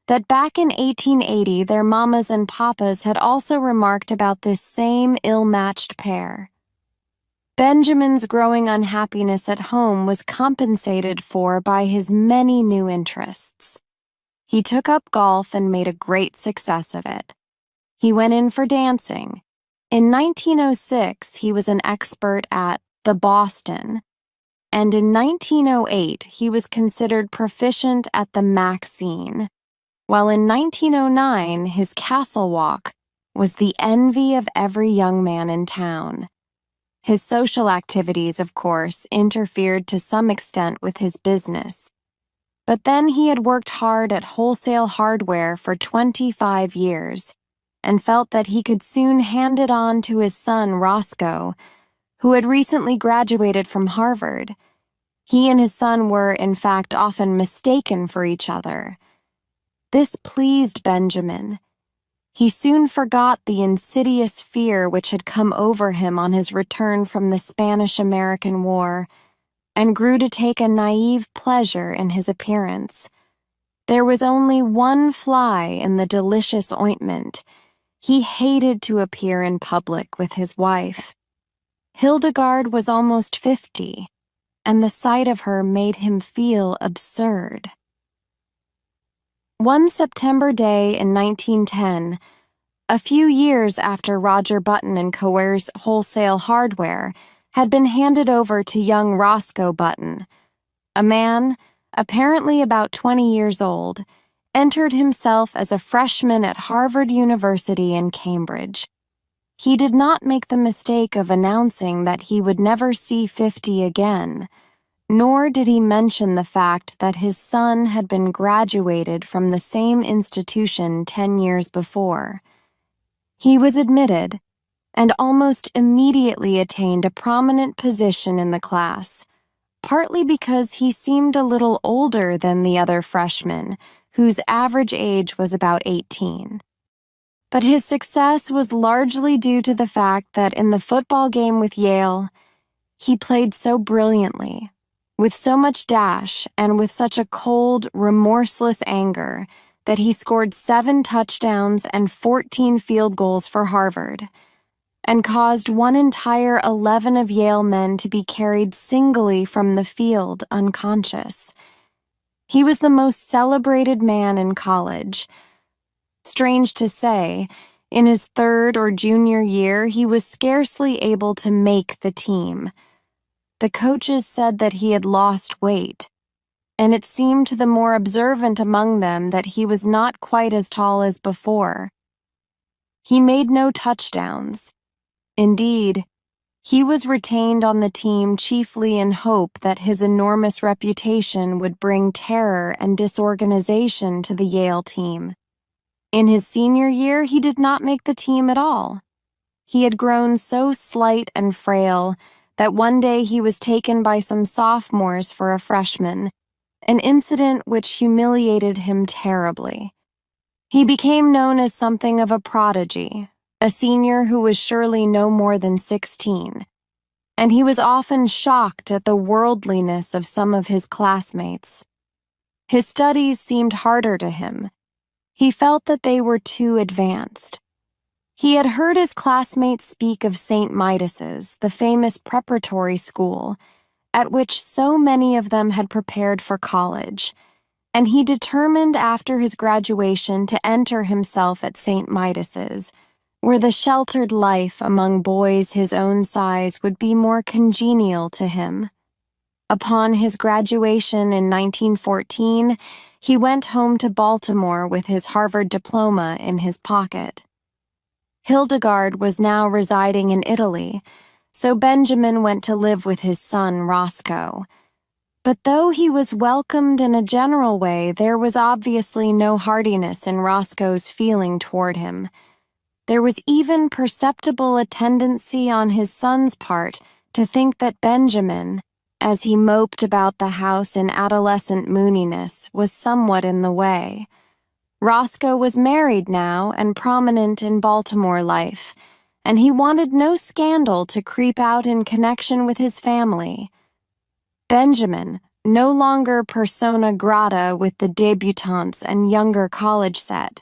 that back in 1880 their mamas and papas had also remarked about this same ill-matched pair. Benjamin's growing unhappiness at home was compensated for by his many new interests. He took up golf and made a great success of it. He went in for dancing. In 1906, he was an expert at the Boston, and in 1908, he was considered proficient at the Maxine, while in 1909, his Castle Walk was the envy of every young man in town. His social activities, of course, interfered to some extent with his business. But then he had worked hard at wholesale hardware for 25 years, and felt that he could soon hand it on to his son, Roscoe, who had recently graduated from Harvard. He and his son were, in fact, often mistaken for each other. This pleased Benjamin. He soon forgot the insidious fear which had come over him on his return from the Spanish-American War, and grew to take a naive pleasure in his appearance. There was only one fly in the delicious ointment. He hated to appear in public with his wife. Hildegard was almost 50, and the sight of her made him feel absurd. One September day in 1910, a few years after Roger Button and Coer's wholesale hardware had been handed over to young Roscoe Button, a man, apparently about 20 years old, entered himself as a freshman at Harvard University in Cambridge. He did not make the mistake of announcing that he would never see 50 again, nor did he mention the fact that his son had been graduated from the same institution 10 years before. He was admitted, and almost immediately attained a prominent position in the class, partly because he seemed a little older than the other freshmen, whose average age was about 18. But his success was largely due to the fact that in the football game with Yale, he played so brilliantly, with so much dash and with such a cold, remorseless anger that he scored 7 touchdowns and 14 field goals for Harvard, and caused one entire 11 of Yale men to be carried singly from the field unconscious. He was the most celebrated man in college. Strange to say, in his third or junior year, he was scarcely able to make the team. The coaches said that he had lost weight, and it seemed to the more observant among them that he was not quite as tall as before. He made no touchdowns. Indeed, he was retained on the team chiefly in hope that his enormous reputation would bring terror and disorganization to the Yale team. In his senior year, he did not make the team at all. He had grown so slight and frail that one day he was taken by some sophomores for a freshman, an incident which humiliated him terribly. He became known as something of a prodigy, a senior who was surely no more than 16, and he was often shocked at the worldliness of some of his classmates. His studies seemed harder to him. He felt that they were too advanced. He had heard his classmates speak of St. Midas's, the famous preparatory school, at which so many of them had prepared for college, and he determined after his graduation to enter himself at St. Midas's, where the sheltered life among boys his own size would be more congenial to him. Upon his graduation in 1914, he went home to Baltimore with his Harvard diploma in his pocket. Hildegard was now residing in Italy, so Benjamin went to live with his son Roscoe. But though he was welcomed in a general way, there was obviously no heartiness in Roscoe's feeling toward him. There was even perceptible a tendency on his son's part to think that Benjamin, as he moped about the house in adolescent mooniness, was somewhat in the way. Roscoe was married now and prominent in Baltimore life, and he wanted no scandal to creep out in connection with his family. Benjamin, no longer persona grata with the debutantes and younger college set,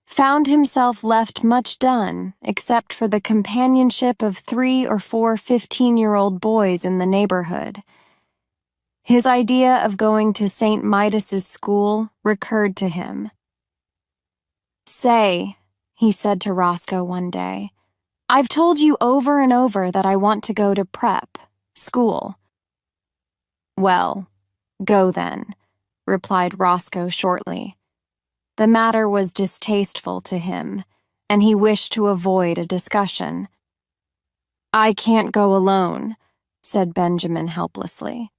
found himself left much done except for the companionship of 3 or 4 15-year-old boys in the neighborhood. His idea of going to St. Midas's school recurred to him. "Say," he said to Roscoe one day, "I've told you over and over that I want to go to prep, school." "Well, go then," replied Roscoe shortly. The matter was distasteful to him, and he wished to avoid a discussion. "I can't go alone," said Benjamin helplessly.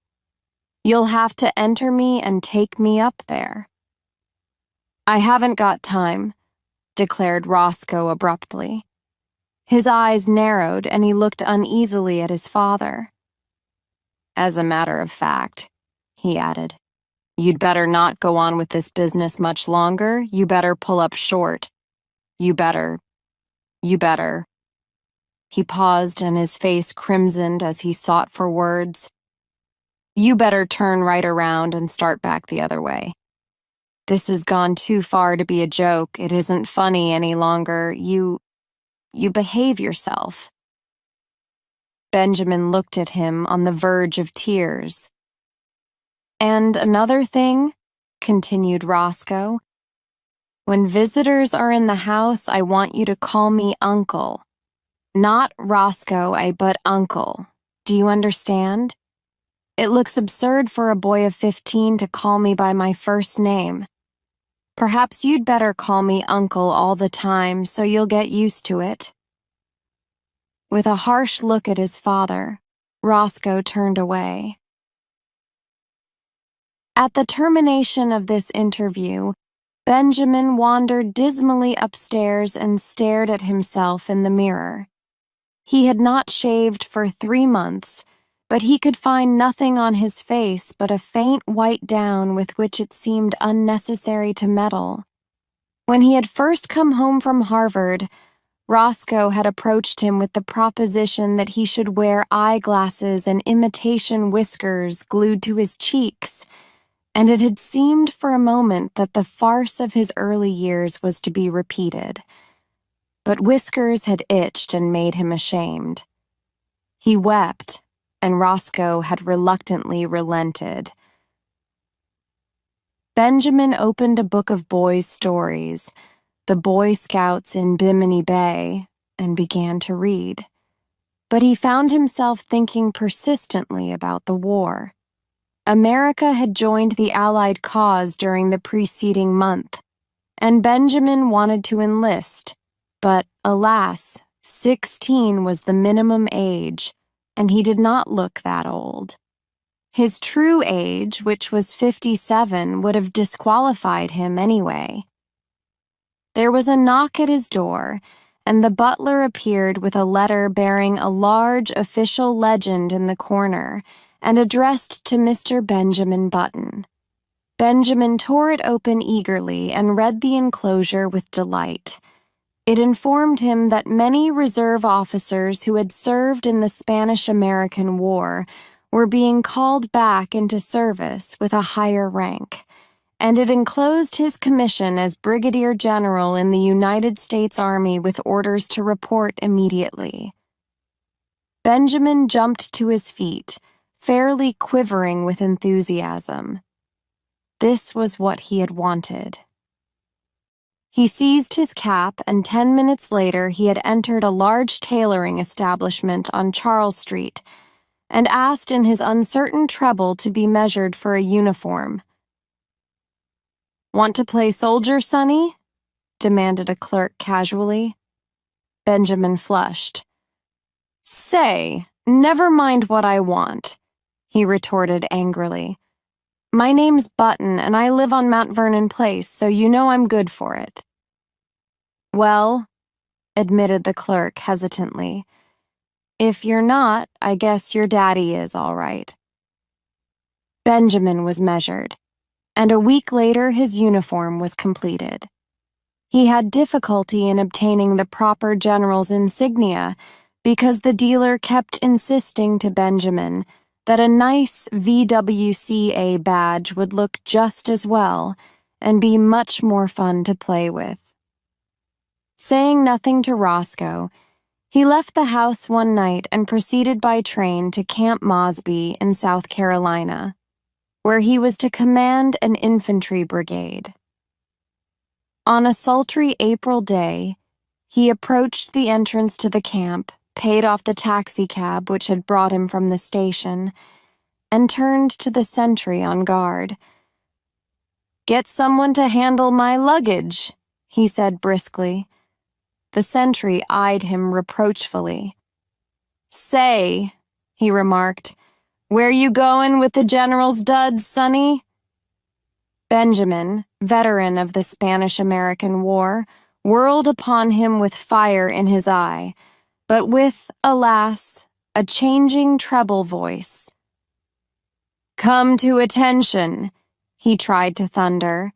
"You'll have to enter me and take me up there." "I haven't got time. declared Roscoe abruptly. His eyes narrowed and he looked uneasily at his father. As a matter of fact, he added, you'd better not go on with this business much longer. You better pull up short. You better. He paused and his face crimsoned as he sought for words. You better turn right around and start back the other way. This has gone too far to be a joke. It isn't funny any longer. You behave yourself. Benjamin looked at him on the verge of tears. And another thing, continued Roscoe, when visitors are in the house, I want you to call me Uncle. Not Roscoe, but Uncle. Do you understand? It looks absurd for a boy of 15 to call me by my first name. Perhaps you'd better call me Uncle all the time so you'll get used to it. With a harsh look at his father, Roscoe turned away. At the termination of this interview, Benjamin wandered dismally upstairs and stared at himself in the mirror. He had not shaved for 3 months, but he could find nothing on his face but a faint white down with which it seemed unnecessary to meddle. When he had first come home from Harvard, Roscoe had approached him with the proposition that he should wear eyeglasses and imitation whiskers glued to his cheeks, and it had seemed for a moment that the farce of his early years was to be repeated. But whiskers had itched and made him ashamed. He wept, and Roscoe had reluctantly relented. Benjamin opened a book of boys' stories, The Boy Scouts in Bimini Bay, and began to read. But he found himself thinking persistently about the war. America had joined the Allied cause during the preceding month, and Benjamin wanted to enlist, but alas, 16 was the minimum age, and he did not look that old. His true age, which was 57, would have disqualified him anyway. There was a knock at his door, and the butler appeared with a letter bearing a large official legend in the corner and addressed to Mr. Benjamin Button. Benjamin tore it open eagerly and read the enclosure with delight. It informed him that many reserve officers who had served in the Spanish-American War were being called back into service with a higher rank, and it enclosed his commission as Brigadier General in the United States Army with orders to report immediately. Benjamin jumped to his feet, fairly quivering with enthusiasm. This was what he had wanted. He seized his cap, and 10 minutes later he had entered a large tailoring establishment on Charles Street and asked in his uncertain treble to be measured for a uniform. "Want to play soldier, Sonny?" demanded a clerk casually. Benjamin flushed. "Say, never mind what I want," he retorted angrily. "My name's Button, and I live on Mount Vernon Place, so you know I'm good for it." "Well," admitted the clerk hesitantly, "if you're not, I guess your daddy is all right." Benjamin was measured, and a week later his uniform was completed. He had difficulty in obtaining the proper general's insignia because the dealer kept insisting to Benjamin that a nice VWCA badge would look just as well and be much more fun to play with. Saying nothing to Roscoe, he left the house one night and proceeded by train to Camp Mosby in South Carolina, where he was to command an infantry brigade. On a sultry April day, he approached the entrance to the camp, paid off the taxicab which had brought him from the station, and turned to the sentry on guard. "Get someone to handle my luggage," he said briskly. The sentry eyed him reproachfully. "Say," he remarked, "where you goin' with the general's duds, Sonny?" Benjamin, veteran of the Spanish-American War, whirled upon him with fire in his eye, but with, alas, a changing treble voice. "Come to attention," he tried to thunder.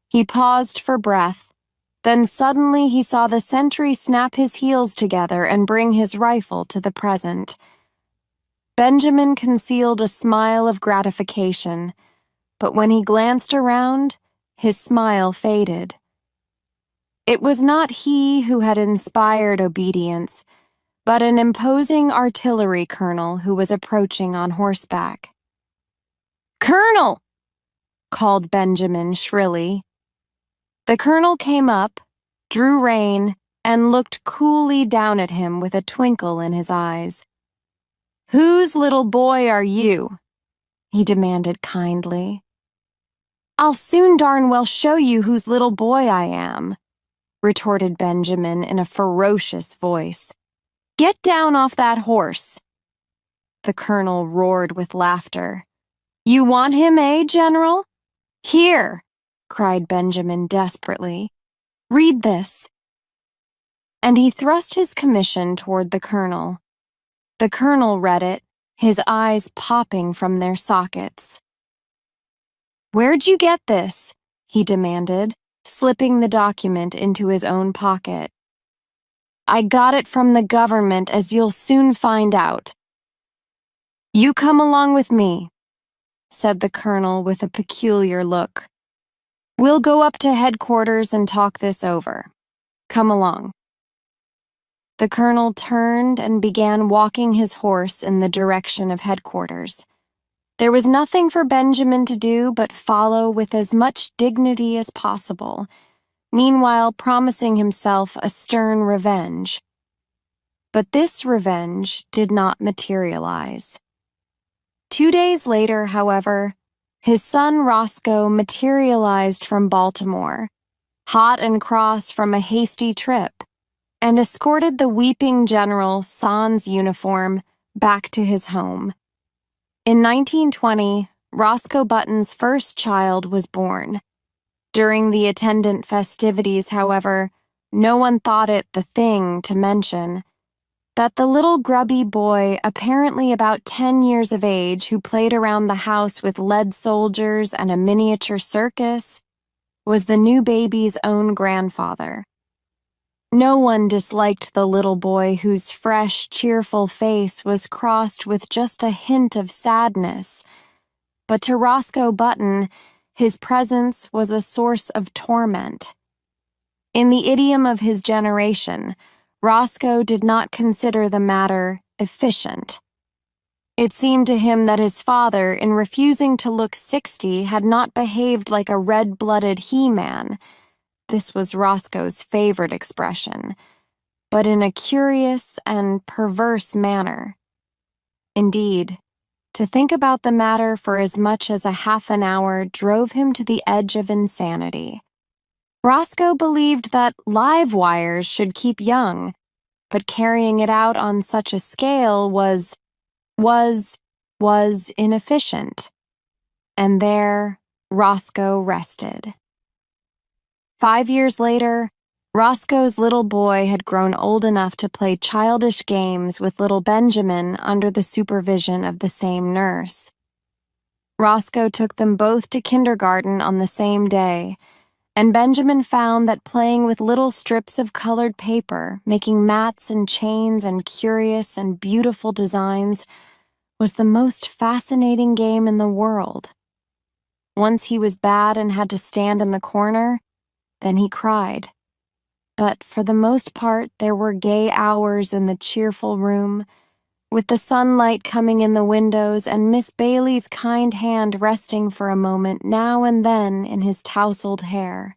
He paused for breath. Then suddenly he saw the sentry snap his heels together and bring his rifle to the present. Benjamin concealed a smile of gratification, but when he glanced around, his smile faded. It was not he who had inspired obedience, but an imposing artillery colonel who was approaching on horseback. "Colonel!" called Benjamin shrilly. The colonel came up, drew rein, and looked coolly down at him with a twinkle in his eyes. "Whose little boy are you?" he demanded kindly. "I'll soon darn well show you whose little boy I am," retorted Benjamin in a ferocious voice. "Get down off that horse." The colonel roared with laughter. "You want him, eh, General? Here," cried Benjamin desperately. "Read this." And he thrust his commission toward the colonel. The colonel read it, his eyes popping from their sockets. "Where'd you get this?" he demanded, slipping the document into his own pocket. "I got it from the government, as you'll soon find out." "You come along with me," said the colonel with a peculiar look. "We'll go up to headquarters and talk this over. Come along." The colonel turned and began walking his horse in the direction of headquarters. There was nothing for Benjamin to do but follow with as much dignity as possible, meanwhile promising himself a stern revenge. But this revenge did not materialize. 2 days later, however, his son Roscoe materialized from Baltimore, hot and cross from a hasty trip, and escorted the weeping general sans uniform back to his home. In 1920, Roscoe Button's first child was born. During the attendant festivities, however, no one thought it the thing to mention that the little grubby boy, apparently about 10 years of age, who played around the house with lead soldiers and a miniature circus, was the new baby's own grandfather. No one disliked the little boy whose fresh, cheerful face was crossed with just a hint of sadness, but to Roscoe Button, his presence was a source of torment. In the idiom of his generation, Roscoe did not consider the matter efficient. It seemed to him that his father, in refusing to look 60, had not behaved like a red-blooded he-man. This was Roscoe's favorite expression, but in a curious and perverse manner. Indeed, to think about the matter for as much as a half an hour drove him to the edge of insanity. Roscoe believed that live wires should keep young, but carrying it out on such a scale was inefficient. And there, Roscoe rested. 5 years later, Roscoe's little boy had grown old enough to play childish games with little Benjamin under the supervision of the same nurse. Roscoe took them both to kindergarten on the same day, and Benjamin found that playing with little strips of colored paper, making mats and chains and curious and beautiful designs, was the most fascinating game in the world. Once he was bad and had to stand in the corner, then he cried. But for the most part, there were gay hours in the cheerful room, with the sunlight coming in the windows and Miss Bailey's kind hand resting for a moment now and then in his tousled hair.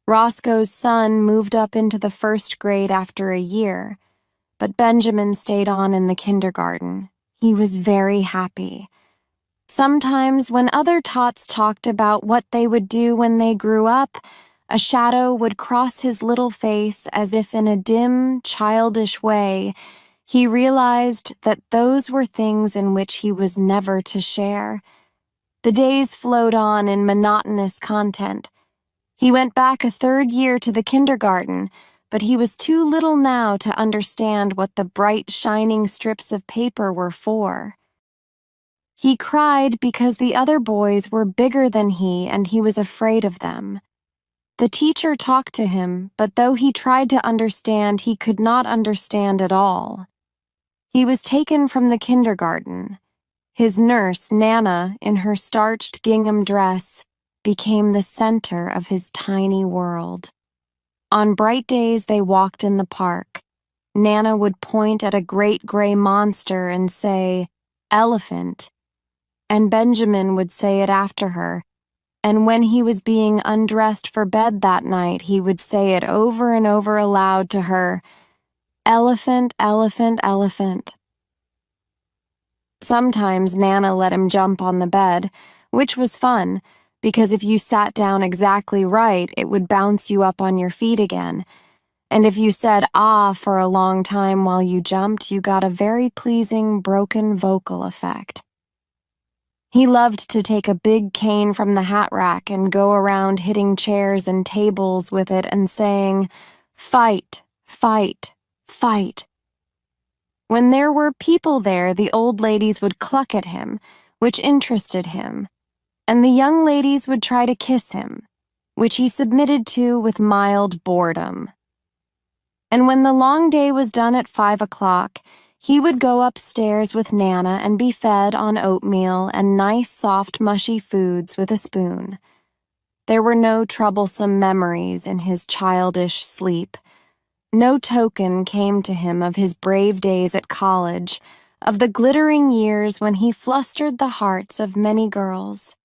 Roscoe's son moved up into the first grade after a year, but Benjamin stayed on in the kindergarten. He was very happy. Sometimes, when other tots talked about what they would do when they grew up, a shadow would cross his little face as if in a dim, childish way. He realized that those were things in which he was never to share. The days flowed on in monotonous content. He went back a third year to the kindergarten, but he was too little now to understand what the bright, shining strips of paper were for. He cried because the other boys were bigger than he and he was afraid of them. The teacher talked to him, but though he tried to understand, he could not understand at all. He was taken from the kindergarten. His nurse, Nana, in her starched gingham dress, became the center of his tiny world. On bright days they walked in the park. Nana would point at a great gray monster and say, "Elephant," and Benjamin would say it after her. And when he was being undressed for bed that night, he would say it over and over aloud to her, "Elephant, elephant, elephant." Sometimes Nana let him jump on the bed, which was fun, because if you sat down exactly right, it would bounce you up on your feet again. And if you said "ah" for a long time while you jumped, you got a very pleasing broken vocal effect. He loved to take a big cane from the hat rack and go around hitting chairs and tables with it and saying, "Fight, fight, fight." When there were people there, the old ladies would cluck at him, which interested him, and the young ladies would try to kiss him, which he submitted to with mild boredom. And when the long day was done at 5 o'clock, he would go upstairs with Nana and be fed on oatmeal and nice, soft, mushy foods with a spoon. There were no troublesome memories in his childish sleep. No token came to him of his brave days at college, of the glittering years when he flustered the hearts of many girls.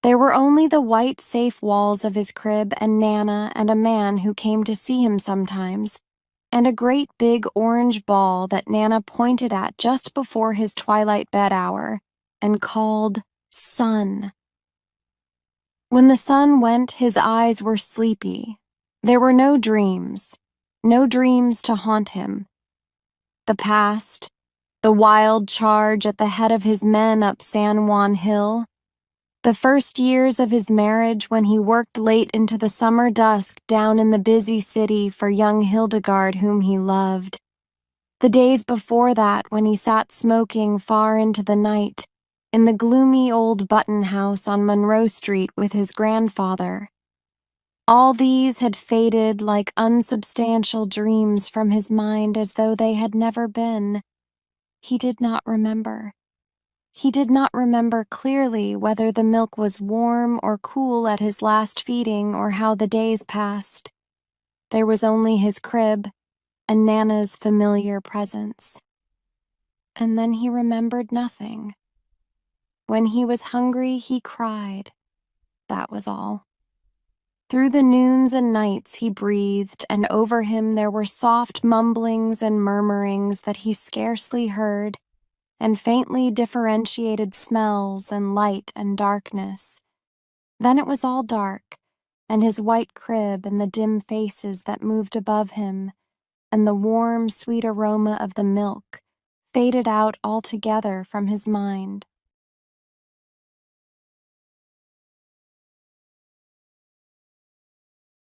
There were only the white, safe walls of his crib and Nana and a man who came to see him sometimes, and a great big orange ball that Nana pointed at just before his twilight bed hour and called Sun. When the sun went, his eyes were sleepy. There were no dreams to haunt him. The past, the wild charge at the head of his men up San Juan Hill, the first years of his marriage when he worked late into the summer dusk down in the busy city for young Hildegard whom he loved. The days before that when he sat smoking far into the night in the gloomy old Button house on Monroe Street with his grandfather. All these had faded like unsubstantial dreams from his mind as though they had never been. He did not remember. He did not remember clearly whether the milk was warm or cool at his last feeding or how the days passed. There was only his crib and Nana's familiar presence. And then he remembered nothing. When he was hungry, he cried. That was all. Through the noons and nights he breathed, and over him there were soft mumblings and murmurings that he scarcely heard, and faintly differentiated smells and light and darkness. Then it was all dark, and his white crib and the dim faces that moved above him, and the warm, sweet aroma of the milk faded out altogether from his mind.